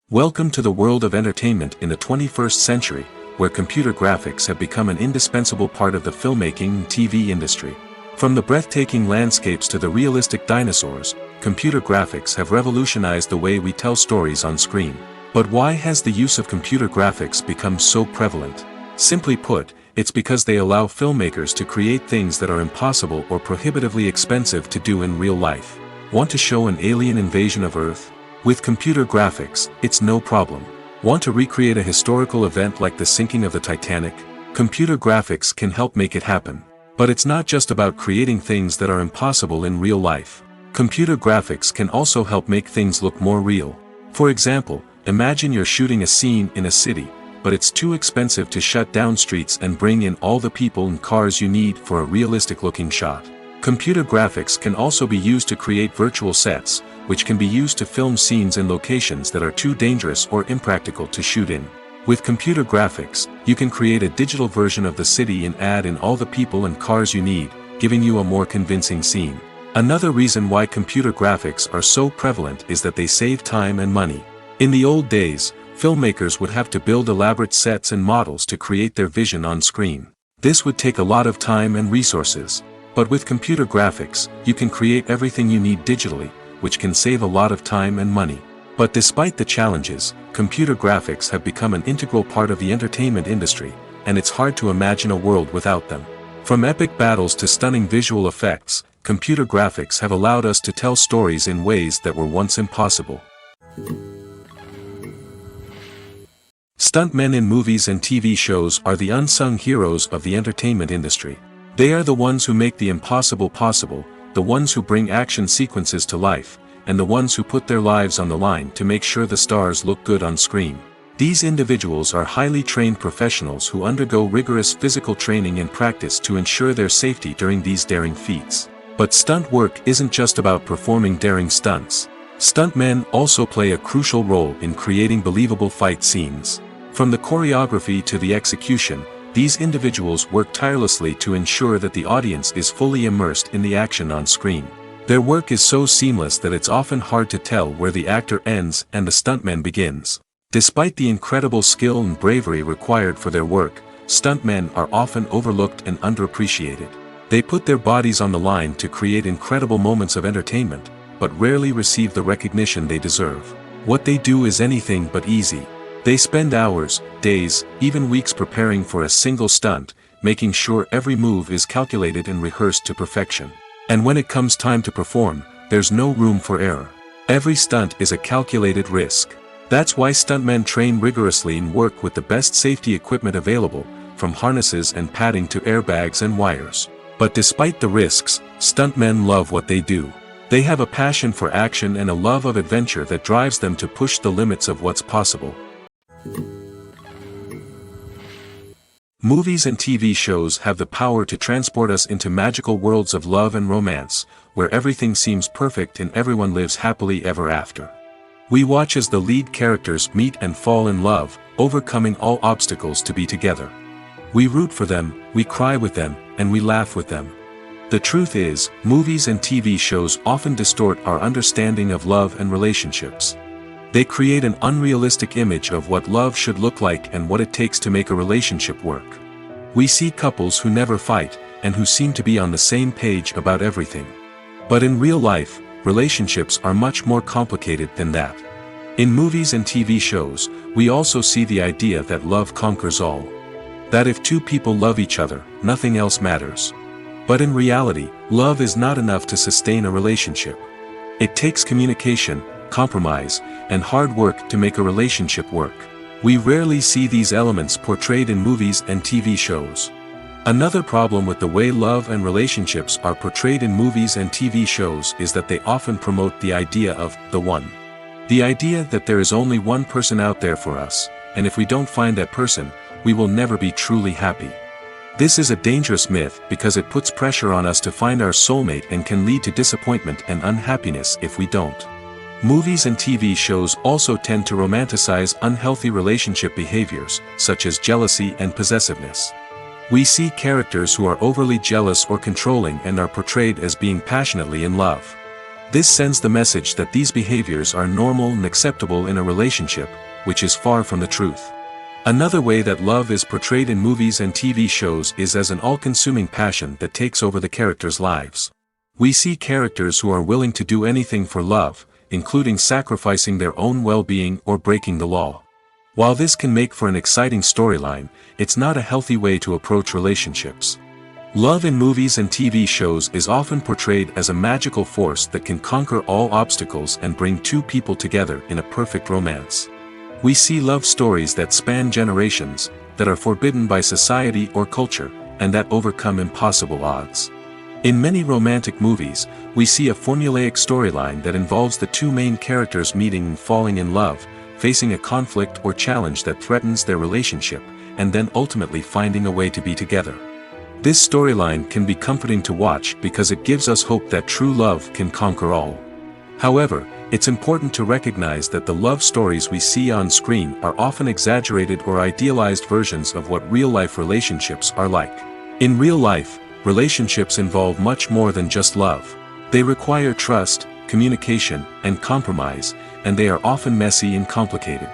Welcome to the world of entertainment in the 21st century, where computer graphics have become an indispensable part of the filmmaking and TV industry. From the breathtaking landscapes to the realistic dinosaurs, computer graphics have revolutionized the way we tell stories on screen. But why has the use of computer graphics become so prevalent? Simply put, it's because they allow filmmakers to create things that are impossible or prohibitively expensive to do in real life. Want to show an alien invasion of Earth? With computer graphics, it's no problem. Want to recreate a historical event like the sinking of the Titanic? Computer graphics can help make it happen. But it's not just about creating things that are impossible in real life. Computer graphics can also help make things look more real. For example, imagine you're shooting a scene in a city, but it's too expensive to shut down streets and bring in all the people and cars you need for a realistic-looking shot. Computer graphics can also be used to create virtual sets, which can be used to film scenes in locations that are too dangerous or impractical to shoot in. With computer graphics, you can create a digital version of the city and add in all the people and cars you need, giving you a more convincing scene. Another reason why computer graphics are so prevalent is that they save time and money. In the old days, filmmakers would have to build elaborate sets and models to create their vision on screen. This would take a lot of time and resources. But with computer graphics, you can create everything you need digitally, which can save a lot of time and money. But despite the challenges, computer graphics have become an integral part of the entertainment industry, and it's hard to imagine a world without them. From epic battles to stunning visual effects, computer graphics have allowed us to tell stories in ways that were once impossible. Stuntmen in movies and TV shows are the unsung heroes of the entertainment industry. They are the ones who make the impossible possible, the ones who bring action sequences to life, and the ones who put their lives on the line to make sure the stars look good on screen. These individuals are highly trained professionals who undergo rigorous physical training and practice to ensure their safety during these daring feats. But stunt work isn't just about performing daring stunts. Stuntmen also play a crucial role in creating believable fight scenes. From the choreography to the execution, these individuals work tirelessly to ensure that the audience is fully immersed in the action on screen. Their work is so seamless that it's often hard to tell where the actor ends and the stuntman begins. Despite the incredible skill and bravery required for their work, stuntmen are often overlooked and underappreciated. They put their bodies on the line to create incredible moments of entertainment, but rarely receive the recognition they deserve. What they do is anything but easy. They spend hours, days, even weeks preparing for a single stunt, making sure every move is calculated and rehearsed to perfection. And when it comes time to perform, there's no room for error. Every stunt is a calculated risk. That's why stuntmen train rigorously and work with the best safety equipment available, from harnesses and padding to airbags and wires. But despite the risks, stuntmen love what they do. They have a passion for action and a love of adventure that drives them to push the limits of what's possible. Movies and TV shows have the power to transport us into magical worlds of love and romance, where everything seems perfect and everyone lives happily ever after. We watch as the lead characters meet and fall in love, overcoming all obstacles to be together. We root for them, we cry with them, and we laugh with them. The truth is, movies and TV shows often distort our understanding of love and relationships. They create an unrealistic image of what love should look like and what it takes to make a relationship work. We see couples who never fight, and who seem to be on the same page about everything. But in real life, relationships are much more complicated than that. In movies and TV shows, we also see the idea that love conquers all. That if two people love each other, nothing else matters. But in reality, love is not enough to sustain a relationship. It takes communication, compromise, and hard work to make a relationship work. We rarely see these elements portrayed in movies and TV shows. Another problem with the way love and relationships are portrayed in movies and TV shows is that they often promote the idea of the one. The idea that there is only one person out there for us, and if we don't find that person, we will never be truly happy. This is a dangerous myth because it puts pressure on us to find our soulmate and can lead to disappointment and unhappiness if we don't. Movies and TV shows also tend to romanticize unhealthy relationship behaviors, such as jealousy and possessiveness. We see characters who are overly jealous or controlling and are portrayed as being passionately in love. This sends the message that these behaviors are normal and acceptable in a relationship, which is far from the truth. Another way that love is portrayed in movies and TV shows is as an all-consuming passion that takes over the characters' lives. We see characters who are willing to do anything for love, including sacrificing their own well-being or breaking the law. While this can make for an exciting storyline, it's not a healthy way to approach relationships. Love in movies and TV shows is often portrayed as a magical force that can conquer all obstacles and bring two people together in a perfect romance. We see love stories that span generations, that are forbidden by society or culture, and that overcome impossible odds. In many romantic movies, we see a formulaic storyline that involves the two main characters meeting and falling in love, facing a conflict or challenge that threatens their relationship, and then ultimately finding a way to be together. This storyline can be comforting to watch because it gives us hope that true love can conquer all. However, it's important to recognize that the love stories we see on screen are often exaggerated or idealized versions of what real-life relationships are like. In real life, relationships involve much more than just love. They require trust, communication, and compromise, and they are often messy and complicated.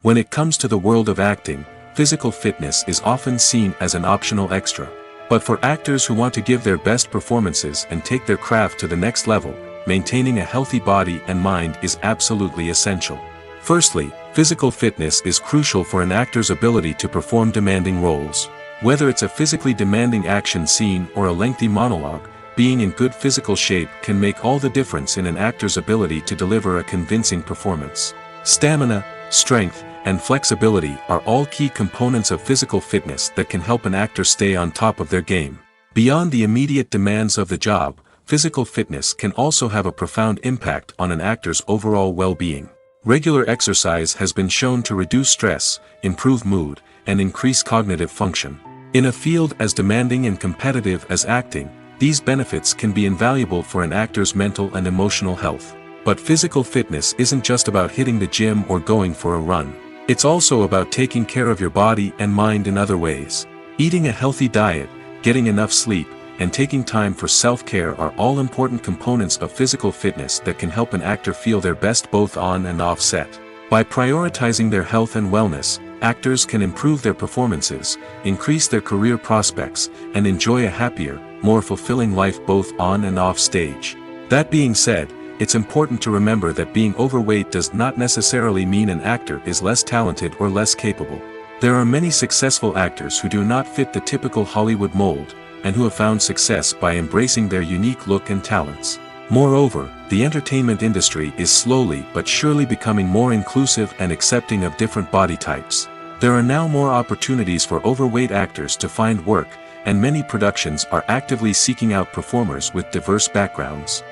When it comes to the world of acting, physical fitness is often seen as an optional extra. But for actors who want to give their best performances and take their craft to the next level, maintaining a healthy body and mind is absolutely essential. Firstly, physical fitness is crucial for an actor's ability to perform demanding roles. Whether it's a physically demanding action scene or a lengthy monologue, being in good physical shape can make all the difference in an actor's ability to deliver a convincing performance. Stamina, strength, and flexibility are all key components of physical fitness that can help an actor stay on top of their game. Beyond the immediate demands of the job, physical fitness can also have a profound impact on an actor's overall well-being. Regular exercise has been shown to reduce stress, improve mood, and increase cognitive function. In a field as demanding and competitive as acting, these benefits can be invaluable for an actor's mental and emotional health. But physical fitness isn't just about hitting the gym or going for a run. It's also about taking care of your body and mind in other ways. Eating a healthy diet, getting enough sleep, and taking time for self-care are all important components of physical fitness that can help an actor feel their best both on and off set. By prioritizing their health and wellness, actors can improve their performances, increase their career prospects, and enjoy a happier, more fulfilling life both on and off stage. That being said, it's important to remember that being overweight does not necessarily mean an actor is less talented or less capable. There are many successful actors who do not fit the typical Hollywood mold, and who have found success by embracing their unique look and talents. Moreover, the entertainment industry is slowly but surely becoming more inclusive and accepting of different body types. There are now more opportunities for overweight actors to find work, and many productions are actively seeking out performers with diverse backgrounds.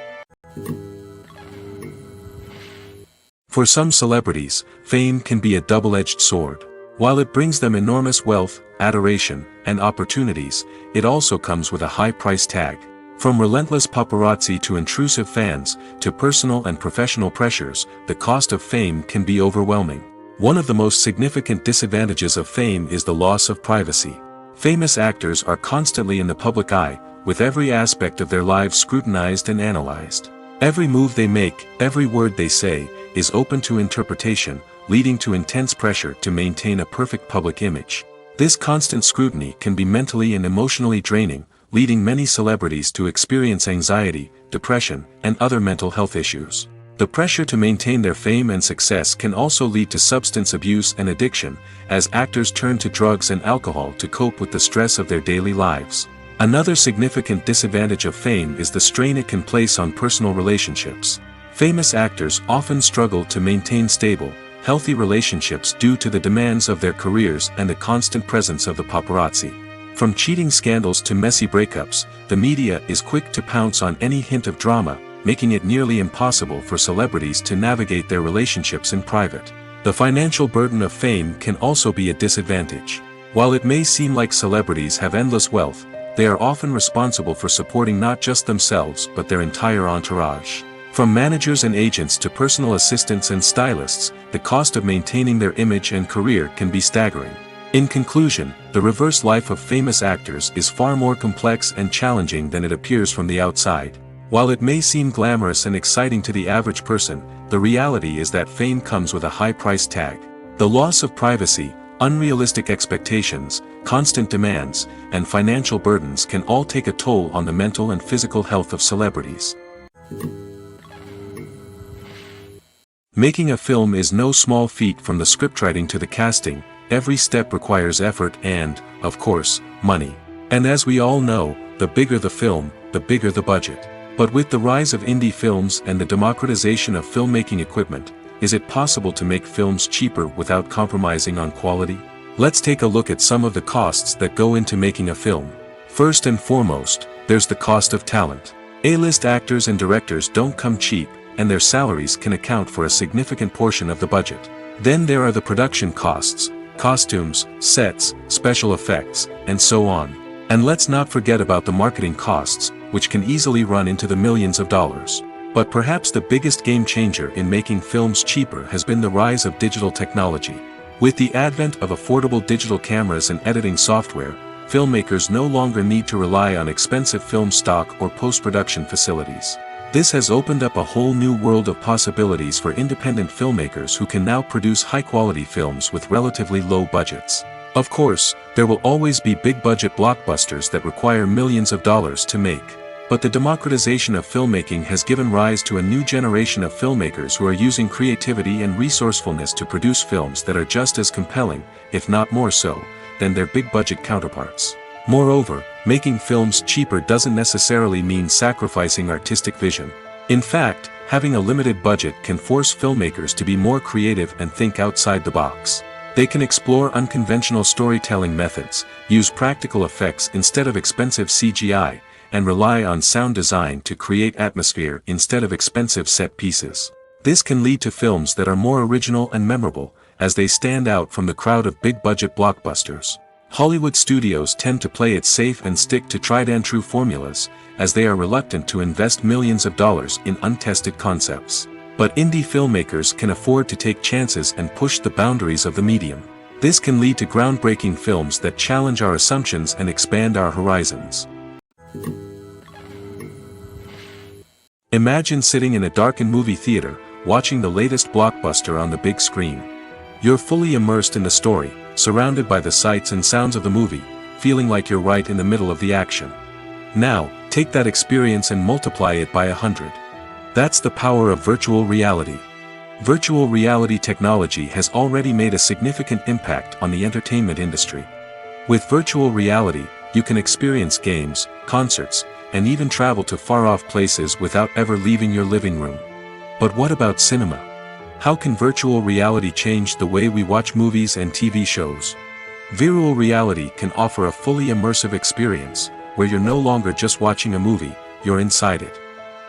For some celebrities, fame can be a double-edged sword. While it brings them enormous wealth, adoration, and opportunities, it also comes with a high price tag. From relentless paparazzi to intrusive fans, to personal and professional pressures, the cost of fame can be overwhelming. One of the most significant disadvantages of fame is the loss of privacy. Famous actors are constantly in the public eye, with every aspect of their lives scrutinized and analyzed. Every move they make, every word they say, is open to interpretation, leading to intense pressure to maintain a perfect public image. This constant scrutiny can be mentally and emotionally draining, leading many celebrities to experience anxiety, depression, and other mental health issues. The pressure to maintain their fame and success can also lead to substance abuse and addiction, as actors turn to drugs and alcohol to cope with the stress of their daily lives. Another significant disadvantage of fame is the strain it can place on personal relationships. Famous actors often struggle to maintain stable, healthy relationships due to the demands of their careers and the constant presence of the paparazzi. From cheating scandals to messy breakups, the media is quick to pounce on any hint of drama, making it nearly impossible for celebrities to navigate their relationships in private. The financial burden of fame can also be a disadvantage. While it may seem like celebrities have endless wealth, they are often responsible for supporting not just themselves but their entire entourage. From managers and agents to personal assistants and stylists, the cost of maintaining their image and career can be staggering. In conclusion, the reverse life of famous actors is far more complex and challenging than it appears from the outside. While it may seem glamorous and exciting to the average person, the reality is that fame comes with a high price tag. The loss of privacy, unrealistic expectations, constant demands, and financial burdens can all take a toll on the mental and physical health of celebrities. Making a film is no small feat. From the scriptwriting to the casting, every step requires effort and, of course, money. And as we all know, the bigger the film, the bigger the budget. But with the rise of indie films and the democratization of filmmaking equipment, is it possible to make films cheaper without compromising on quality? Let's take a look at some of the costs that go into making a film. First and foremost, there's the cost of talent. A-list actors and directors don't come cheap, and their salaries can account for a significant portion of the budget. Then there are the production costs, costumes, sets, special effects, and so on. And let's not forget about the marketing costs, which can easily run into the millions of dollars. But perhaps the biggest game changer in making films cheaper has been the rise of digital technology. With the advent of affordable digital cameras and editing software, filmmakers no longer need to rely on expensive film stock or post-production facilities. This has opened up a whole new world of possibilities for independent filmmakers who can now produce high-quality films with relatively low budgets. Of course, there will always be big-budget blockbusters that require millions of dollars to make. But the democratization of filmmaking has given rise to a new generation of filmmakers who are using creativity and resourcefulness to produce films that are just as compelling, if not more so, than their big-budget counterparts. Moreover, making films cheaper doesn't necessarily mean sacrificing artistic vision. In fact, having a limited budget can force filmmakers to be more creative and think outside the box. They can explore unconventional storytelling methods, use practical effects instead of expensive CGI, and rely on sound design to create atmosphere instead of expensive set pieces. This can lead to films that are more original and memorable, as they stand out from the crowd of big-budget blockbusters. Hollywood studios tend to play it safe and stick to tried-and-true formulas, as they are reluctant to invest millions of dollars in untested concepts. But indie filmmakers can afford to take chances and push the boundaries of the medium. This can lead to groundbreaking films that challenge our assumptions and expand our horizons. Imagine sitting in a darkened movie theater, watching the latest blockbuster on the big screen. You're fully immersed in the story, surrounded by the sights and sounds of the movie, feeling like you're right in the middle of the action. Now, take that experience and multiply it by 100. That's the power of virtual reality. Virtual reality technology has already made a significant impact on the entertainment industry. With virtual reality, you can experience games, concerts, and even travel to far-off places without ever leaving your living room. But what about cinema? How can virtual reality change the way we watch movies and TV shows? Virtual reality can offer a fully immersive experience, where you're no longer just watching a movie, you're inside it.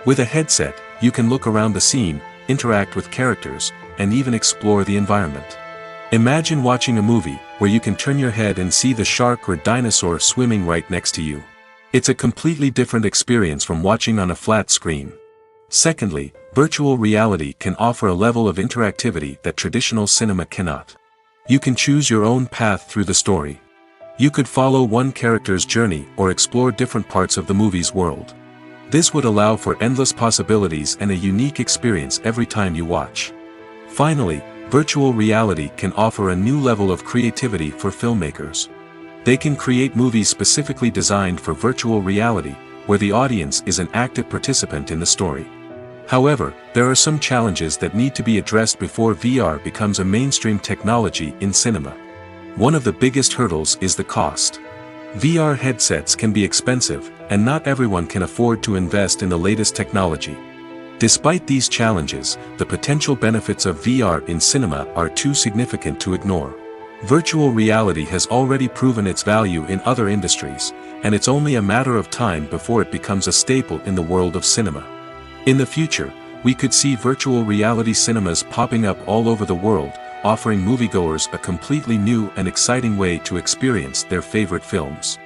With a headset, you can look around the scene, interact with characters, and even explore the environment. Imagine watching a movie where you can turn your head and see the shark or dinosaur swimming right next to you. It's a completely different experience from watching on a flat screen. Secondly, virtual reality can offer a level of interactivity that traditional cinema cannot. You can choose your own path through the story. You could follow one character's journey or explore different parts of the movie's world. This would allow for endless possibilities and a unique experience every time you watch. Finally, virtual reality can offer a new level of creativity for filmmakers. They can create movies specifically designed for virtual reality, where the audience is an active participant in the story. However, there are some challenges that need to be addressed before VR becomes a mainstream technology in cinema. One of the biggest hurdles is the cost. VR headsets can be expensive, and not everyone can afford to invest in the latest technology. Despite these challenges, the potential benefits of VR in cinema are too significant to ignore. Virtual reality has already proven its value in other industries, and it's only a matter of time before it becomes a staple in the world of cinema. In the future, we could see virtual reality cinemas popping up all over the world, offering moviegoers a completely new and exciting way to experience their favorite films.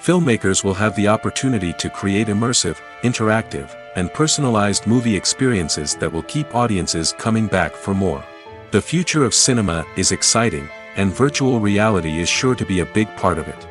Filmmakers will have the opportunity to create immersive, interactive, and personalized movie experiences that will keep audiences coming back for more. The future of cinema is exciting, and virtual reality is sure to be a big part of it.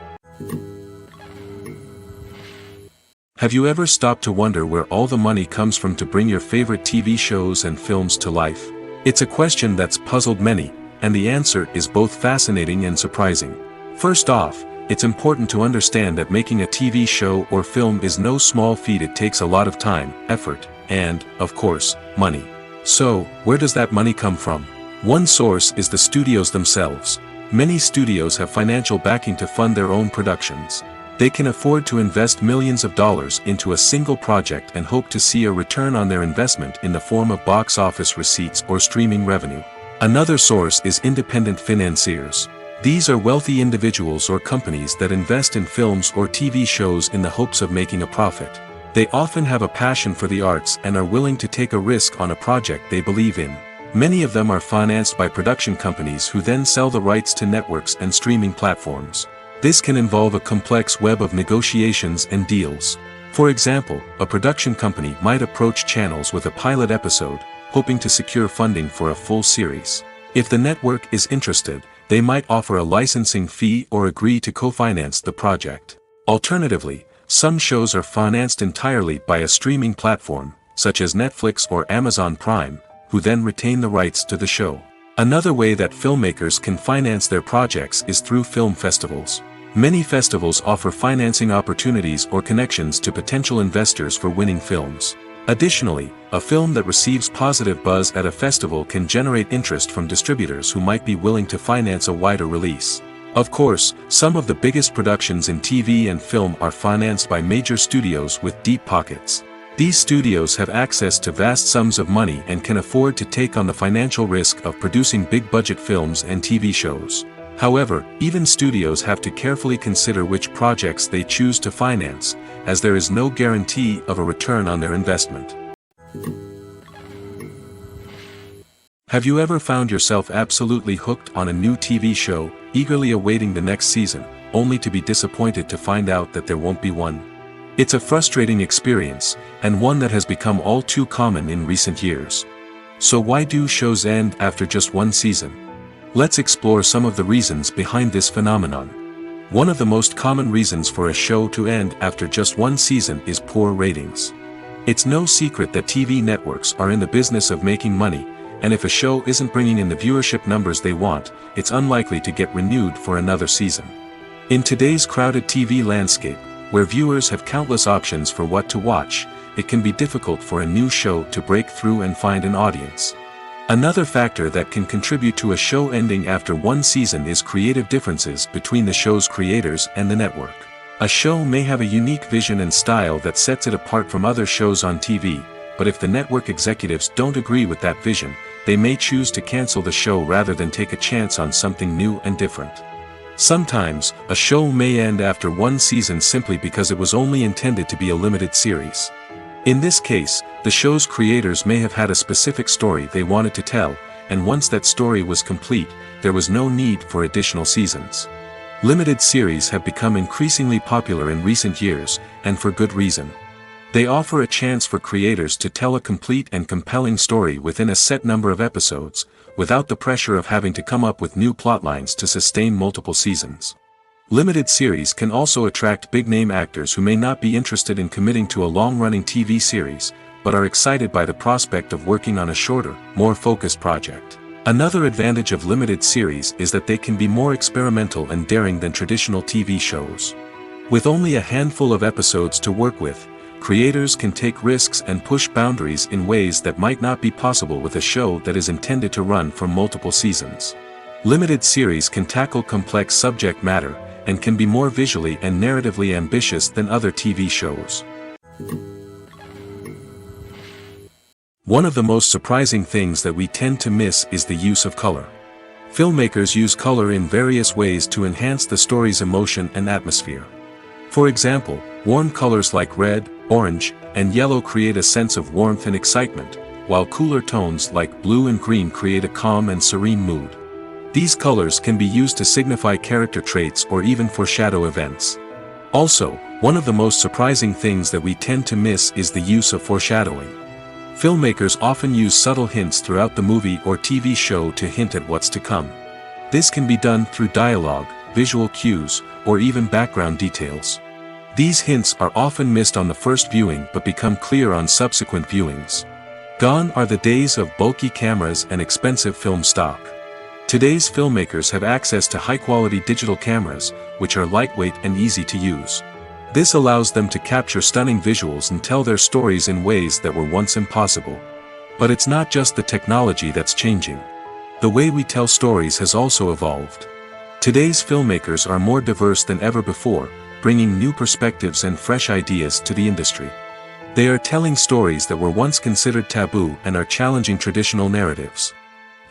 Have you ever stopped to wonder where all the money comes from to bring your favorite TV shows and films to life? It's a question that's puzzled many, and the answer is both fascinating and surprising. First off, it's important to understand that making a TV show or film is no small feat. It takes a lot of time, effort, and, of course, money. So, where does that money come from? One source is the studios themselves. Many studios have financial backing to fund their own productions. They can afford to invest millions of dollars into a single project and hope to see a return on their investment in the form of box office receipts or streaming revenue. Another source is independent financiers. These are wealthy individuals or companies that invest in films or TV shows in the hopes of making a profit. They often have a passion for the arts and are willing to take a risk on a project they believe in. Many of them are financed by production companies who then sell the rights to networks and streaming platforms. This can involve a complex web of negotiations and deals. For example, a production company might approach channels with a pilot episode, hoping to secure funding for a full series. If the network is interested, they might offer a licensing fee or agree to co-finance the project. Alternatively, some shows are financed entirely by a streaming platform, such as Netflix or Amazon Prime, who then retain the rights to the show. Another way that filmmakers can finance their projects is through film festivals. Many festivals offer financing opportunities or connections to potential investors for winning films. Additionally, a film that receives positive buzz at a festival can generate interest from distributors who might be willing to finance a wider release. Of course, some of the biggest productions in TV and film are financed by major studios with deep pockets. These studios have access to vast sums of money and can afford to take on the financial risk of producing big-budget films and TV shows. However, even studios have to carefully consider which projects they choose to finance, as there is no guarantee of a return on their investment. Have you ever found yourself absolutely hooked on a new TV show, eagerly awaiting the next season, only to be disappointed to find out that there won't be one? It's a frustrating experience, and one that has become all too common in recent years. So why do shows end after just one season? Let's explore some of the reasons behind this phenomenon. One of the most common reasons for a show to end after just one season is poor ratings. It's no secret that TV networks are in the business of making money, and if a show isn't bringing in the viewership numbers they want, it's unlikely to get renewed for another season. In today's crowded TV landscape, where viewers have countless options for what to watch, it can be difficult for a new show to break through and find an audience. Another factor that can contribute to a show ending after one season is creative differences between the show's creators and the network. A show may have a unique vision and style that sets it apart from other shows on TV, but if the network executives don't agree with that vision, they may choose to cancel the show rather than take a chance on something new and different. Sometimes, a show may end after one season simply because it was only intended to be a limited series. In this case, the show's creators may have had a specific story they wanted to tell, and once that story was complete, there was no need for additional seasons. Limited series have become increasingly popular in recent years, and for good reason. They offer a chance for creators to tell a complete and compelling story within a set number of episodes, without the pressure of having to come up with new plotlines to sustain multiple seasons. Limited series can also attract big-name actors who may not be interested in committing to a long-running TV series, but are excited by the prospect of working on a shorter, more focused project. Another advantage of limited series is that they can be more experimental and daring than traditional TV shows. With only a handful of episodes to work with, creators can take risks and push boundaries in ways that might not be possible with a show that is intended to run for multiple seasons. Limited series can tackle complex subject matter, and can be more visually and narratively ambitious than other TV shows. One of the most surprising things that we tend to miss is the use of color. Filmmakers use color in various ways to enhance the story's emotion and atmosphere. For example, warm colors like red, orange, and yellow create a sense of warmth and excitement, while cooler tones like blue and green create a calm and serene mood. These colors can be used to signify character traits or even foreshadow events. Also, one of the most surprising things that we tend to miss is the use of foreshadowing. Filmmakers often use subtle hints throughout the movie or TV show to hint at what's to come. This can be done through dialogue, visual cues, or even background details. These hints are often missed on the first viewing but become clear on subsequent viewings. Gone are the days of bulky cameras and expensive film stock. Today's filmmakers have access to high-quality digital cameras, which are lightweight and easy to use. This allows them to capture stunning visuals and tell their stories in ways that were once impossible. But it's not just the technology that's changing. The way we tell stories has also evolved. Today's filmmakers are more diverse than ever before, bringing new perspectives and fresh ideas to the industry. They are telling stories that were once considered taboo and are challenging traditional narratives.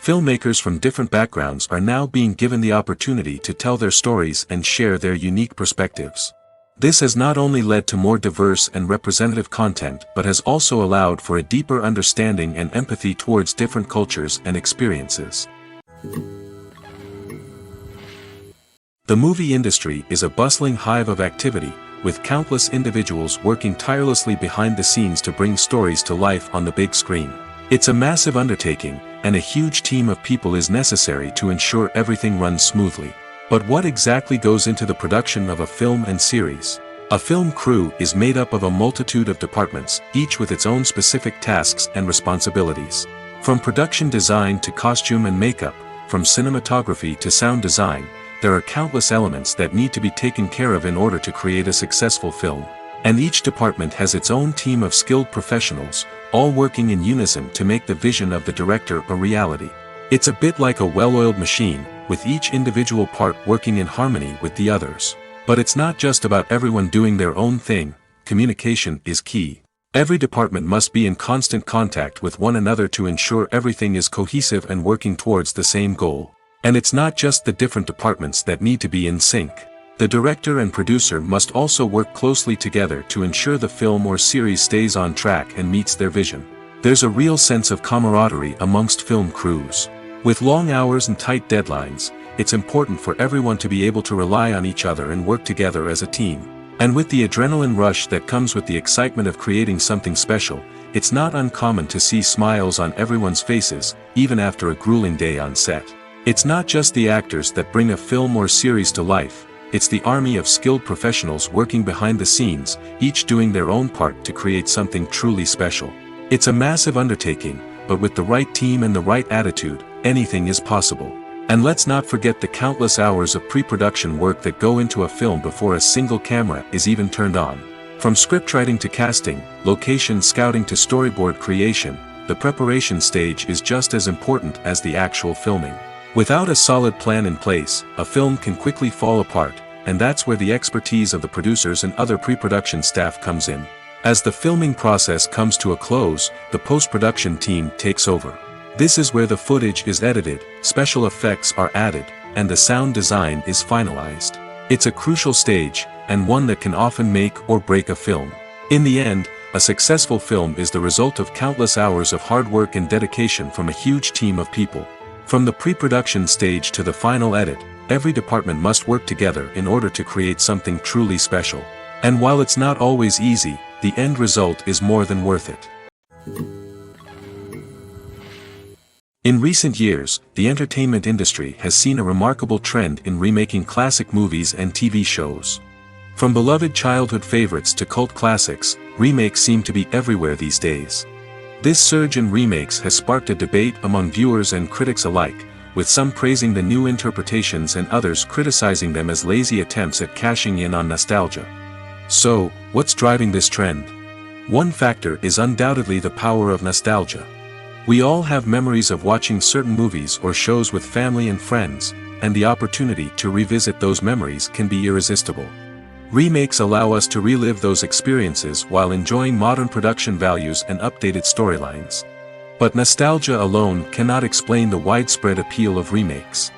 Filmmakers from different backgrounds are now being given the opportunity to tell their stories and share their unique perspectives. This has not only led to more diverse and representative content but has also allowed for a deeper understanding and empathy towards different cultures and experiences. The movie industry is a bustling hive of activity, with countless individuals working tirelessly behind the scenes to bring stories to life on the big screen. It's a massive undertaking, and a huge team of people is necessary to ensure everything runs smoothly. But what exactly goes into the production of a film and series? A film crew is made up of a multitude of departments, each with its own specific tasks and responsibilities. From production design to costume and makeup, from cinematography to sound design, there are countless elements that need to be taken care of in order to create a successful film. And each department has its own team of skilled professionals, all working in unison to make the vision of the director a reality. It's a bit like a well-oiled machine, with each individual part working in harmony with the others. But it's not just about everyone doing their own thing. Communication is key. Every department must be in constant contact with one another to ensure everything is cohesive and working towards the same goal. And it's not just the different departments that need to be in sync. The director and producer must also work closely together to ensure the film or series stays on track and meets their vision. There's a real sense of camaraderie amongst film crews. With long hours and tight deadlines, it's important for everyone to be able to rely on each other and work together as a team. And with the adrenaline rush that comes with the excitement of creating something special, it's not uncommon to see smiles on everyone's faces, even after a grueling day on set. It's not just the actors that bring a film or series to life, it's the army of skilled professionals working behind the scenes, each doing their own part to create something truly special. It's a massive undertaking, but with the right team and the right attitude, anything is possible. And let's not forget the countless hours of pre-production work that go into a film before a single camera is even turned on. From scriptwriting to casting, location scouting to storyboard creation, the preparation stage is just as important as the actual filming. Without a solid plan in place, a film can quickly fall apart, and that's where the expertise of the producers and other pre-production staff comes in. As the filming process comes to a close, the post-production team takes over. This is where the footage is edited, special effects are added, and the sound design is finalized. It's a crucial stage, and one that can often make or break a film. In the end, a successful film is the result of countless hours of hard work and dedication from a huge team of people. From the pre-production stage to the final edit, every department must work together in order to create something truly special. And while it's not always easy, the end result is more than worth it. In recent years, the entertainment industry has seen a remarkable trend in remaking classic movies and TV shows. From beloved childhood favorites to cult classics, remakes seem to be everywhere these days. This surge in remakes has sparked a debate among viewers and critics alike, with some praising the new interpretations and others criticizing them as lazy attempts at cashing in on nostalgia. So, what's driving this trend? One factor is undoubtedly the power of nostalgia. We all have memories of watching certain movies or shows with family and friends, and the opportunity to revisit those memories can be irresistible. Remakes allow us to relive those experiences while enjoying modern production values and updated storylines. But nostalgia alone cannot explain the widespread appeal of remakes.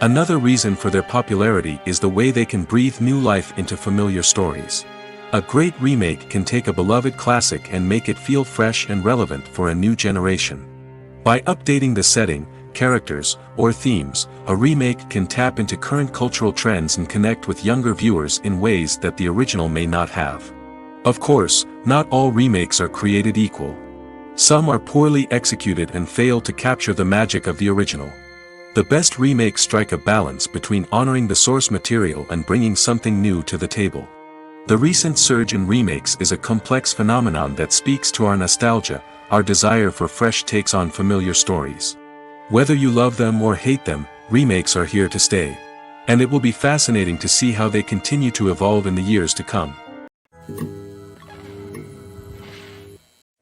Another reason for their popularity is the way they can breathe new life into familiar stories. A great remake can take a beloved classic and make it feel fresh and relevant for a new generation. By updating the setting, characters, or themes, a remake can tap into current cultural trends and connect with younger viewers in ways that the original may not have. Of course, not all remakes are created equal. Some are poorly executed and fail to capture the magic of the original. The best remakes strike a balance between honoring the source material and bringing something new to the table. The recent surge in remakes is a complex phenomenon that speaks to our nostalgia, our desire for fresh takes on familiar stories. Whether you love them or hate them, remakes are here to stay. And it will be fascinating to see how they continue to evolve in the years to come.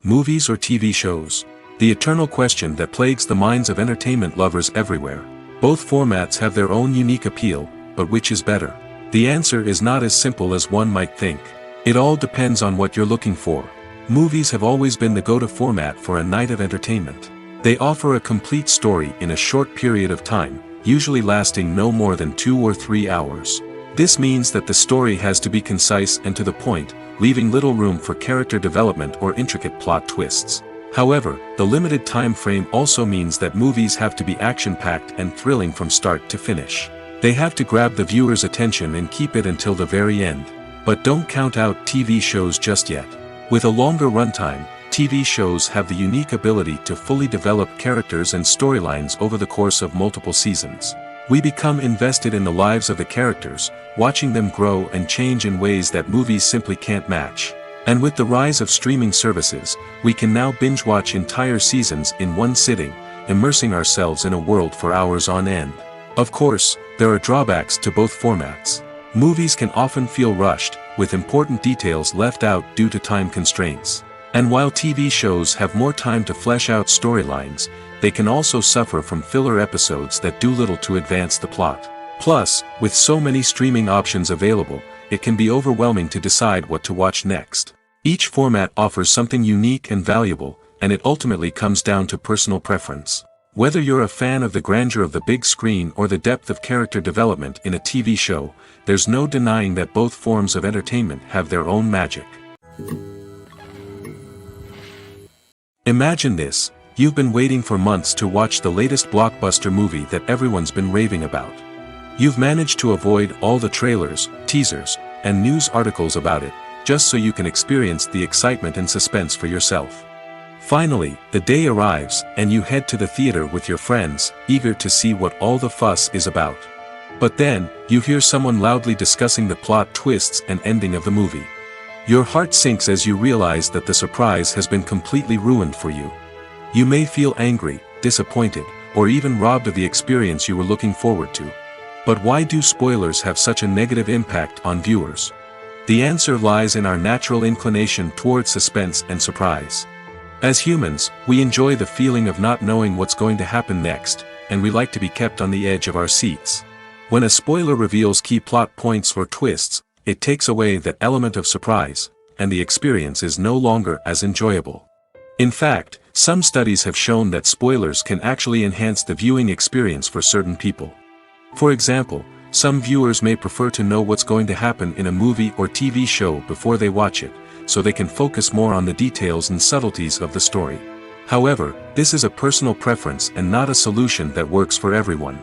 Movies or TV shows? The eternal question that plagues the minds of entertainment lovers everywhere. Both formats have their own unique appeal, but which is better? The answer is not as simple as one might think. It all depends on what you're looking for. Movies have always been the go-to format for a night of entertainment. They offer a complete story in a short period of time, usually lasting no more than 2 or 3 hours. This means that the story has to be concise and to the point, leaving little room for character development or intricate plot twists. However, the limited time frame also means that movies have to be action-packed and thrilling from start to finish. They have to grab the viewer's attention and keep it until the very end. But don't count out TV shows just yet. With a longer runtime, TV shows have the unique ability to fully develop characters and storylines over the course of multiple seasons. We become invested in the lives of the characters, watching them grow and change in ways that movies simply can't match. And with the rise of streaming services, we can now binge-watch entire seasons in one sitting, immersing ourselves in a world for hours on end. Of course, there are drawbacks to both formats. Movies can often feel rushed, with important details left out due to time constraints. And while TV shows have more time to flesh out storylines, they can also suffer from filler episodes that do little to advance the plot. Plus, with so many streaming options available, it can be overwhelming to decide what to watch next. Each format offers something unique and valuable, and it ultimately comes down to personal preference. Whether you're a fan of the grandeur of the big screen or the depth of character development in a TV show, there's no denying that both forms of entertainment have their own magic. Imagine this: you've been waiting for months to watch the latest blockbuster movie that everyone's been raving about. You've managed to avoid all the trailers, teasers, and news articles about it, just so you can experience the excitement and suspense for yourself. Finally, the day arrives, and you head to the theater with your friends, eager to see what all the fuss is about. But then, you hear someone loudly discussing the plot twists and ending of the movie. Your heart sinks as you realize that the surprise has been completely ruined for you. You may feel angry, disappointed, or even robbed of the experience you were looking forward to. But why do spoilers have such a negative impact on viewers? The answer lies in our natural inclination toward suspense and surprise. As humans, we enjoy the feeling of not knowing what's going to happen next, and we like to be kept on the edge of our seats. When a spoiler reveals key plot points or twists, it takes away that element of surprise, and the experience is no longer as enjoyable. In fact, some studies have shown that spoilers can actually enhance the viewing experience for certain people. For example, some viewers may prefer to know what's going to happen in a movie or TV show before they watch it, so they can focus more on the details and subtleties of the story. However, this is a personal preference and not a solution that works for everyone.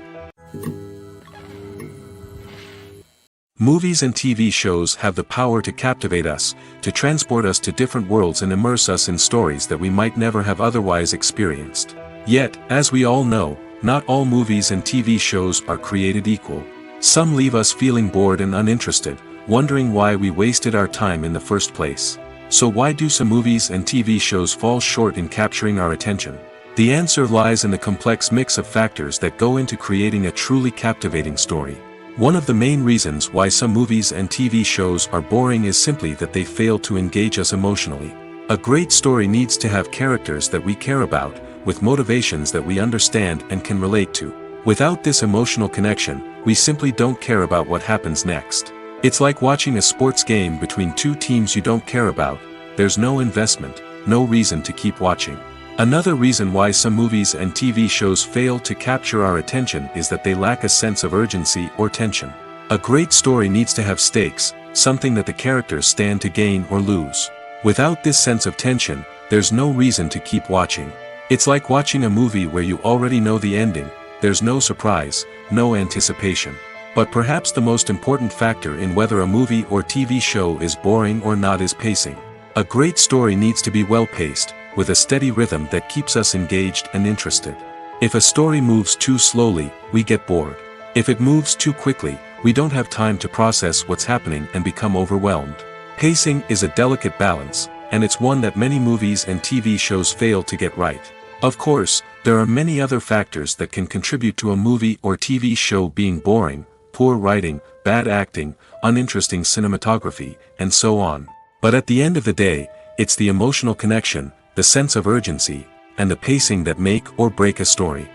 Movies and TV shows have the power to captivate us, to transport us to different worlds and immerse us in stories that we might never have otherwise experienced. Yet, as we all know, not all movies and TV shows are created equal. Some leave us feeling bored and uninterested, wondering why we wasted our time in the first place. So why do some movies and TV shows fall short in capturing our attention? The answer lies in the complex mix of factors that go into creating a truly captivating story. One of the main reasons why some movies and TV shows are boring is simply that they fail to engage us emotionally. A great story needs to have characters that we care about, with motivations that we understand and can relate to. Without this emotional connection, we simply don't care about what happens next. It's like watching a sports game between two teams you don't care about. There's no investment, no reason to keep watching. Another reason why some movies and TV shows fail to capture our attention is that they lack a sense of urgency or tension. A great story needs to have stakes, something that the characters stand to gain or lose. Without this sense of tension, there's no reason to keep watching. It's like watching a movie where you already know the ending. There's no surprise, no anticipation. But perhaps the most important factor in whether a movie or TV show is boring or not is pacing. A great story needs to be well paced, with a steady rhythm that keeps us engaged and interested. If a story moves too slowly, we get bored. If it moves too quickly, we don't have time to process what's happening and become overwhelmed. Pacing is a delicate balance, and it's one that many movies and TV shows fail to get right. Of course, there are many other factors that can contribute to a movie or TV show being boring: poor writing, bad acting, uninteresting cinematography, and so on. But at the end of the day, it's the emotional connection, the sense of urgency, and the pacing that make or break a story.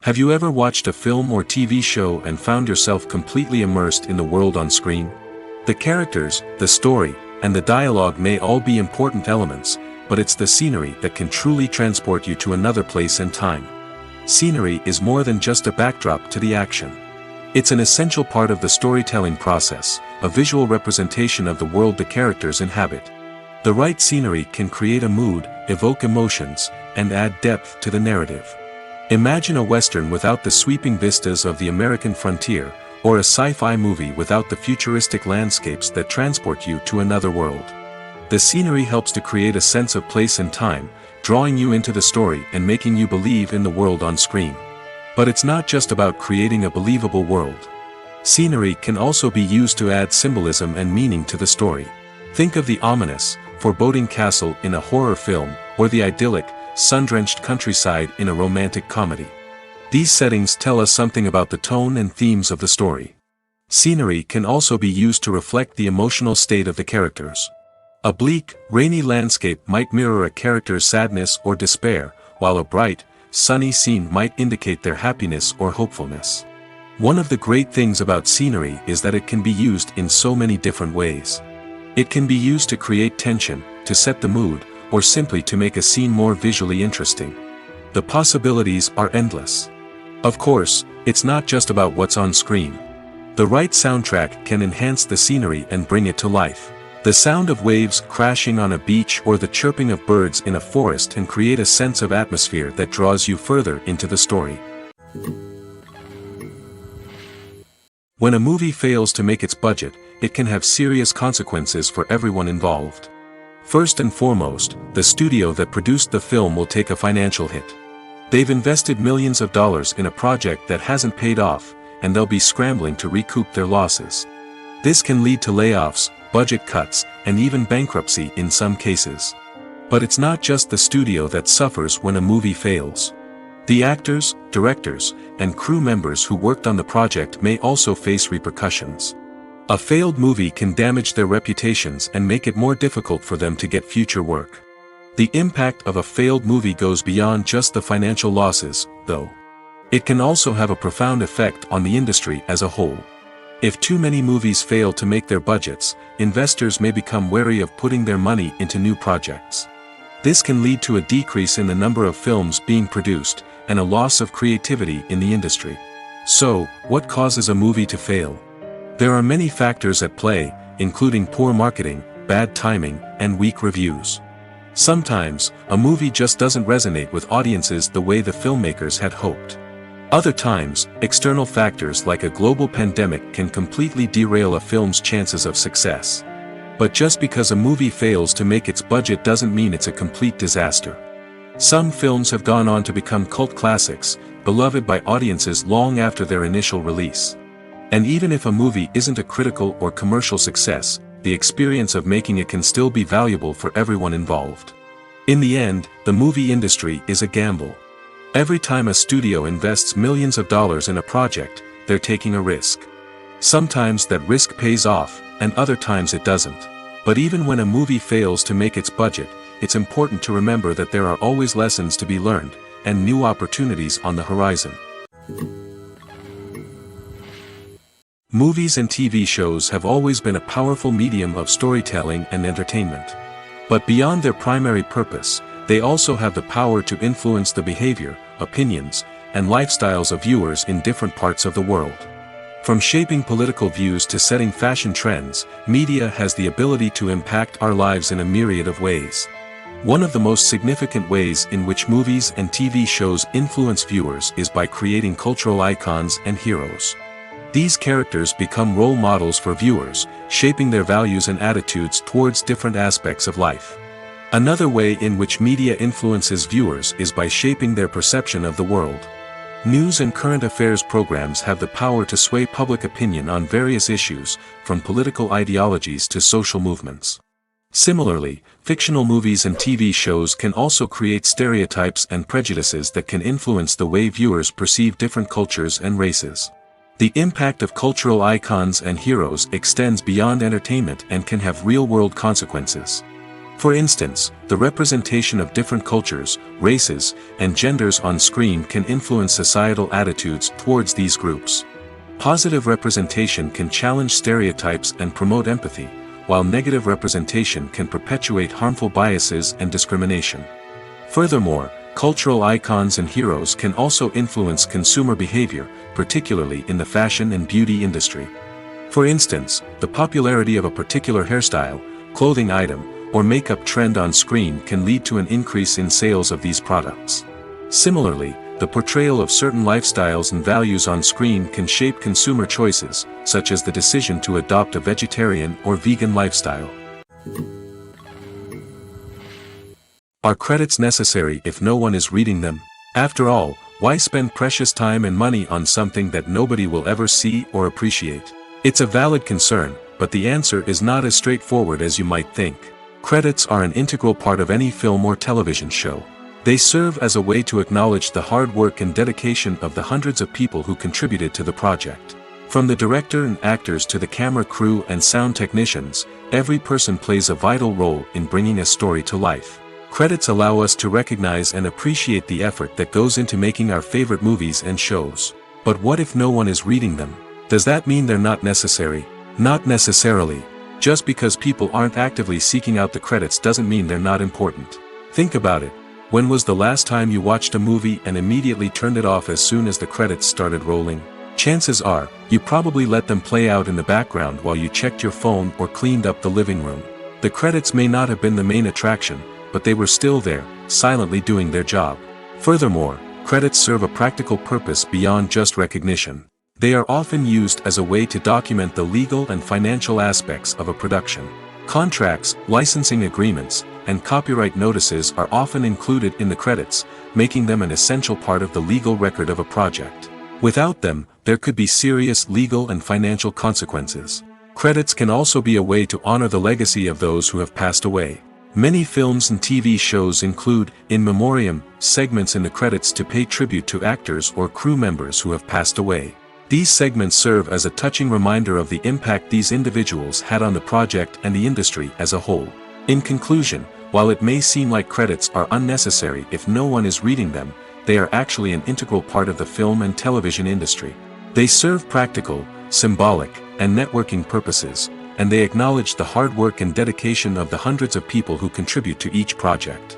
Have you ever watched a film or TV show and found yourself completely immersed in the world on screen? The characters, the story, and the dialogue may all be important elements, but it's the scenery that can truly transport you to another place and time. Scenery is more than just a backdrop to the action. It's an essential part of the storytelling process, a visual representation of the world the characters inhabit. The right scenery can create a mood, evoke emotions, and add depth to the narrative. Imagine a Western without the sweeping vistas of the American frontier, or a sci-fi movie without the futuristic landscapes that transport you to another world. The scenery helps to create a sense of place and time, drawing you into the story and making you believe in the world on screen. But it's not just about creating a believable world. Scenery can also be used to add symbolism and meaning to the story. Think of the ominous, foreboding castle in a horror film, or the idyllic, sun-drenched countryside in a romantic comedy. These settings tell us something about the tone and themes of the story. Scenery can also be used to reflect the emotional state of the characters. A bleak, rainy landscape might mirror a character's sadness or despair, while a bright, sunny scene might indicate their happiness or hopefulness. One of the great things about scenery is that it can be used in so many different ways. It can be used to create tension, to set the mood, or simply to make a scene more visually interesting. The possibilities are endless. Of course, it's not just about what's on screen. The right soundtrack can enhance the scenery and bring it to life. The sound of waves crashing on a beach or the chirping of birds in a forest can create a sense of atmosphere that draws you further into the story. When a movie fails to make its budget, it can have serious consequences for everyone involved. First and foremost, the studio that produced the film will take a financial hit. They've invested millions of dollars in a project that hasn't paid off, and they'll be scrambling to recoup their losses. This can lead to layoffs, budget cuts, and even bankruptcy in some cases. But it's not just the studio that suffers when a movie fails. The actors, directors, and crew members who worked on the project may also face repercussions. A failed movie can damage their reputations and make it more difficult for them to get future work. The impact of a failed movie goes beyond just the financial losses, though. It can also have a profound effect on the industry as a whole. If too many movies fail to make their budgets, investors may become wary of putting their money into new projects. This can lead to a decrease in the number of films being produced, and a loss of creativity in the industry. So, what causes a movie to fail? There are many factors at play, including poor marketing, bad timing, and weak reviews. Sometimes, a movie just doesn't resonate with audiences the way the filmmakers had hoped. Other times, external factors like a global pandemic can completely derail a film's chances of success. But just because a movie fails to make its budget doesn't mean it's a complete disaster. Some films have gone on to become cult classics, beloved by audiences long after their initial release. And even if a movie isn't a critical or commercial success, the experience of making it can still be valuable for everyone involved. In the end, the movie industry is a gamble. Every time a studio invests millions of dollars in a project, they're taking a risk. Sometimes that risk pays off, and other times it doesn't. But even when a movie fails to make its budget, it's important to remember that there are always lessons to be learned, and new opportunities on the horizon. Movies and TV shows have always been a powerful medium of storytelling and entertainment. But beyond their primary purpose, they also have the power to influence the behavior, opinions, and lifestyles of viewers in different parts of the world. From shaping political views to setting fashion trends, media has the ability to impact our lives in a myriad of ways. One of the most significant ways in which movies and TV shows influence viewers is by creating cultural icons and heroes. These characters become role models for viewers, shaping their values and attitudes towards different aspects of life. Another way in which media influences viewers is by shaping their perception of the world. News and current affairs programs have the power to sway public opinion on various issues, from political ideologies to social movements. Similarly, fictional movies and TV shows can also create stereotypes and prejudices that can influence the way viewers perceive different cultures and races. The impact of cultural icons and heroes extends beyond entertainment and can have real-world consequences. For instance, the representation of different cultures, races, and genders on screen can influence societal attitudes towards these groups. Positive representation can challenge stereotypes and promote empathy, while negative representation can perpetuate harmful biases and discrimination. Furthermore, cultural icons and heroes can also influence consumer behavior, particularly in the fashion and beauty industry. For instance, the popularity of a particular hairstyle, clothing item, or makeup trend on screen can lead to an increase in sales of these products. Similarly, the portrayal of certain lifestyles and values on screen can shape consumer choices, such as the decision to adopt a vegetarian or vegan lifestyle. Are credits necessary if no one is reading them? After all, why spend precious time and money on something that nobody will ever see or appreciate? It's a valid concern, but the answer is not as straightforward as you might think. Credits are an integral part of any film or television show. They serve as a way to acknowledge the hard work and dedication of the hundreds of people who contributed to the project. From the director and actors to the camera crew and sound technicians, every person plays a vital role in bringing a story to life. Credits allow us to recognize and appreciate the effort that goes into making our favorite movies and shows. But what if no one is reading them? Does that mean they're not necessary? Not necessarily. Just because people aren't actively seeking out the credits doesn't mean they're not important. Think about it. When was the last time you watched a movie and immediately turned it off as soon as the credits started rolling? Chances are, you probably let them play out in the background while you checked your phone or cleaned up the living room. The credits may not have been the main attraction, but they were still there, silently doing their job. Furthermore, credits serve a practical purpose beyond just recognition. They are often used as a way to document the legal and financial aspects of a production. Contracts, licensing agreements, and copyright notices are often included in the credits, making them an essential part of the legal record of a project. Without them, there could be serious legal and financial consequences. Credits can also be a way to honor the legacy of those who have passed away. Many films and TV shows include, in memoriam, segments in the credits to pay tribute to actors or crew members who have passed away. These segments serve as a touching reminder of the impact these individuals had on the project and the industry as a whole. In conclusion, while it may seem like credits are unnecessary if no one is reading them, they are actually an integral part of the film and television industry. They serve practical, symbolic, and networking purposes, and they acknowledge the hard work and dedication of the hundreds of people who contribute to each project.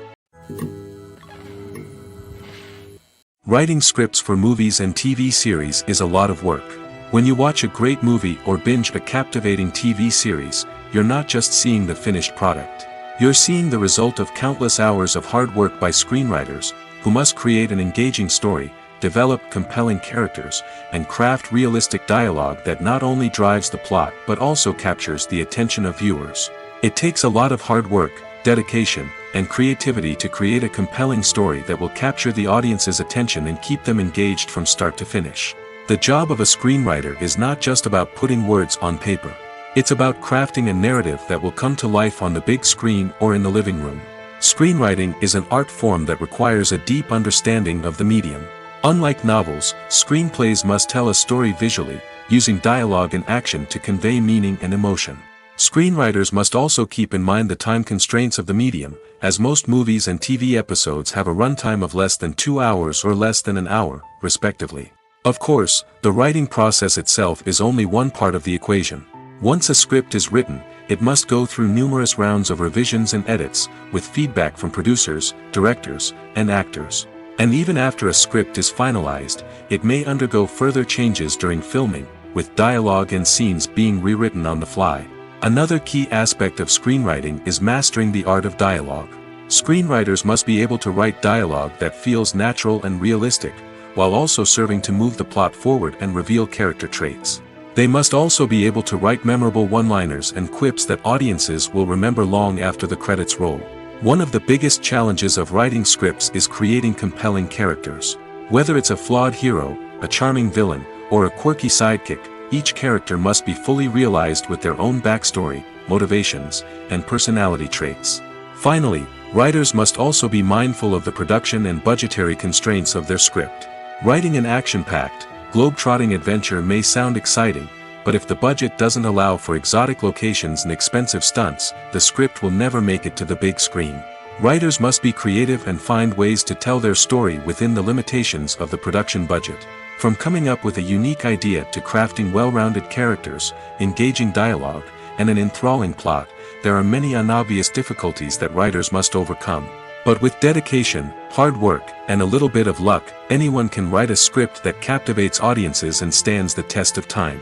Writing scripts for movies and TV series is a lot of work. When you watch a great movie or binge a captivating TV series, you're not just seeing the finished product. You're seeing the result of countless hours of hard work by screenwriters, who must create an engaging story, develop compelling characters, and craft realistic dialogue that not only drives the plot but also captures the attention of viewers. It takes a lot of hard work, dedication, and creativity to create a compelling story that will capture the audience's attention and keep them engaged from start to finish. The job of a screenwriter is not just about putting words on paper. It's about crafting a narrative that will come to life on the big screen or in the living room. Screenwriting is an art form that requires a deep understanding of the medium. Unlike novels, screenplays must tell a story visually, using dialogue and action to convey meaning and emotion. Screenwriters must also keep in mind the time constraints of the medium, as most movies and TV episodes have a runtime of less than 2 hours or less than an hour, respectively. Of course, the writing process itself is only one part of the equation. Once a script is written, it must go through numerous rounds of revisions and edits, with feedback from producers, directors, and actors. And even after a script is finalized, it may undergo further changes during filming, with dialogue and scenes being rewritten on the fly. Another key aspect of screenwriting is mastering the art of dialogue. Screenwriters must be able to write dialogue that feels natural and realistic, while also serving to move the plot forward and reveal character traits. They must also be able to write memorable one-liners and quips that audiences will remember long after the credits roll. One of the biggest challenges of writing scripts is creating compelling characters. Whether it's a flawed hero, a charming villain, or a quirky sidekick, each character must be fully realized with their own backstory, motivations, and personality traits. Finally, writers must also be mindful of the production and budgetary constraints of their script. Writing an action-packed, globe-trotting adventure may sound exciting, but if the budget doesn't allow for exotic locations and expensive stunts, the script will never make it to the big screen. Writers must be creative and find ways to tell their story within the limitations of the production budget. From coming up with a unique idea to crafting well-rounded characters, engaging dialogue, and an enthralling plot, there are many unobvious difficulties that writers must overcome. But with dedication, hard work, and a little bit of luck, anyone can write a script that captivates audiences and stands the test of time.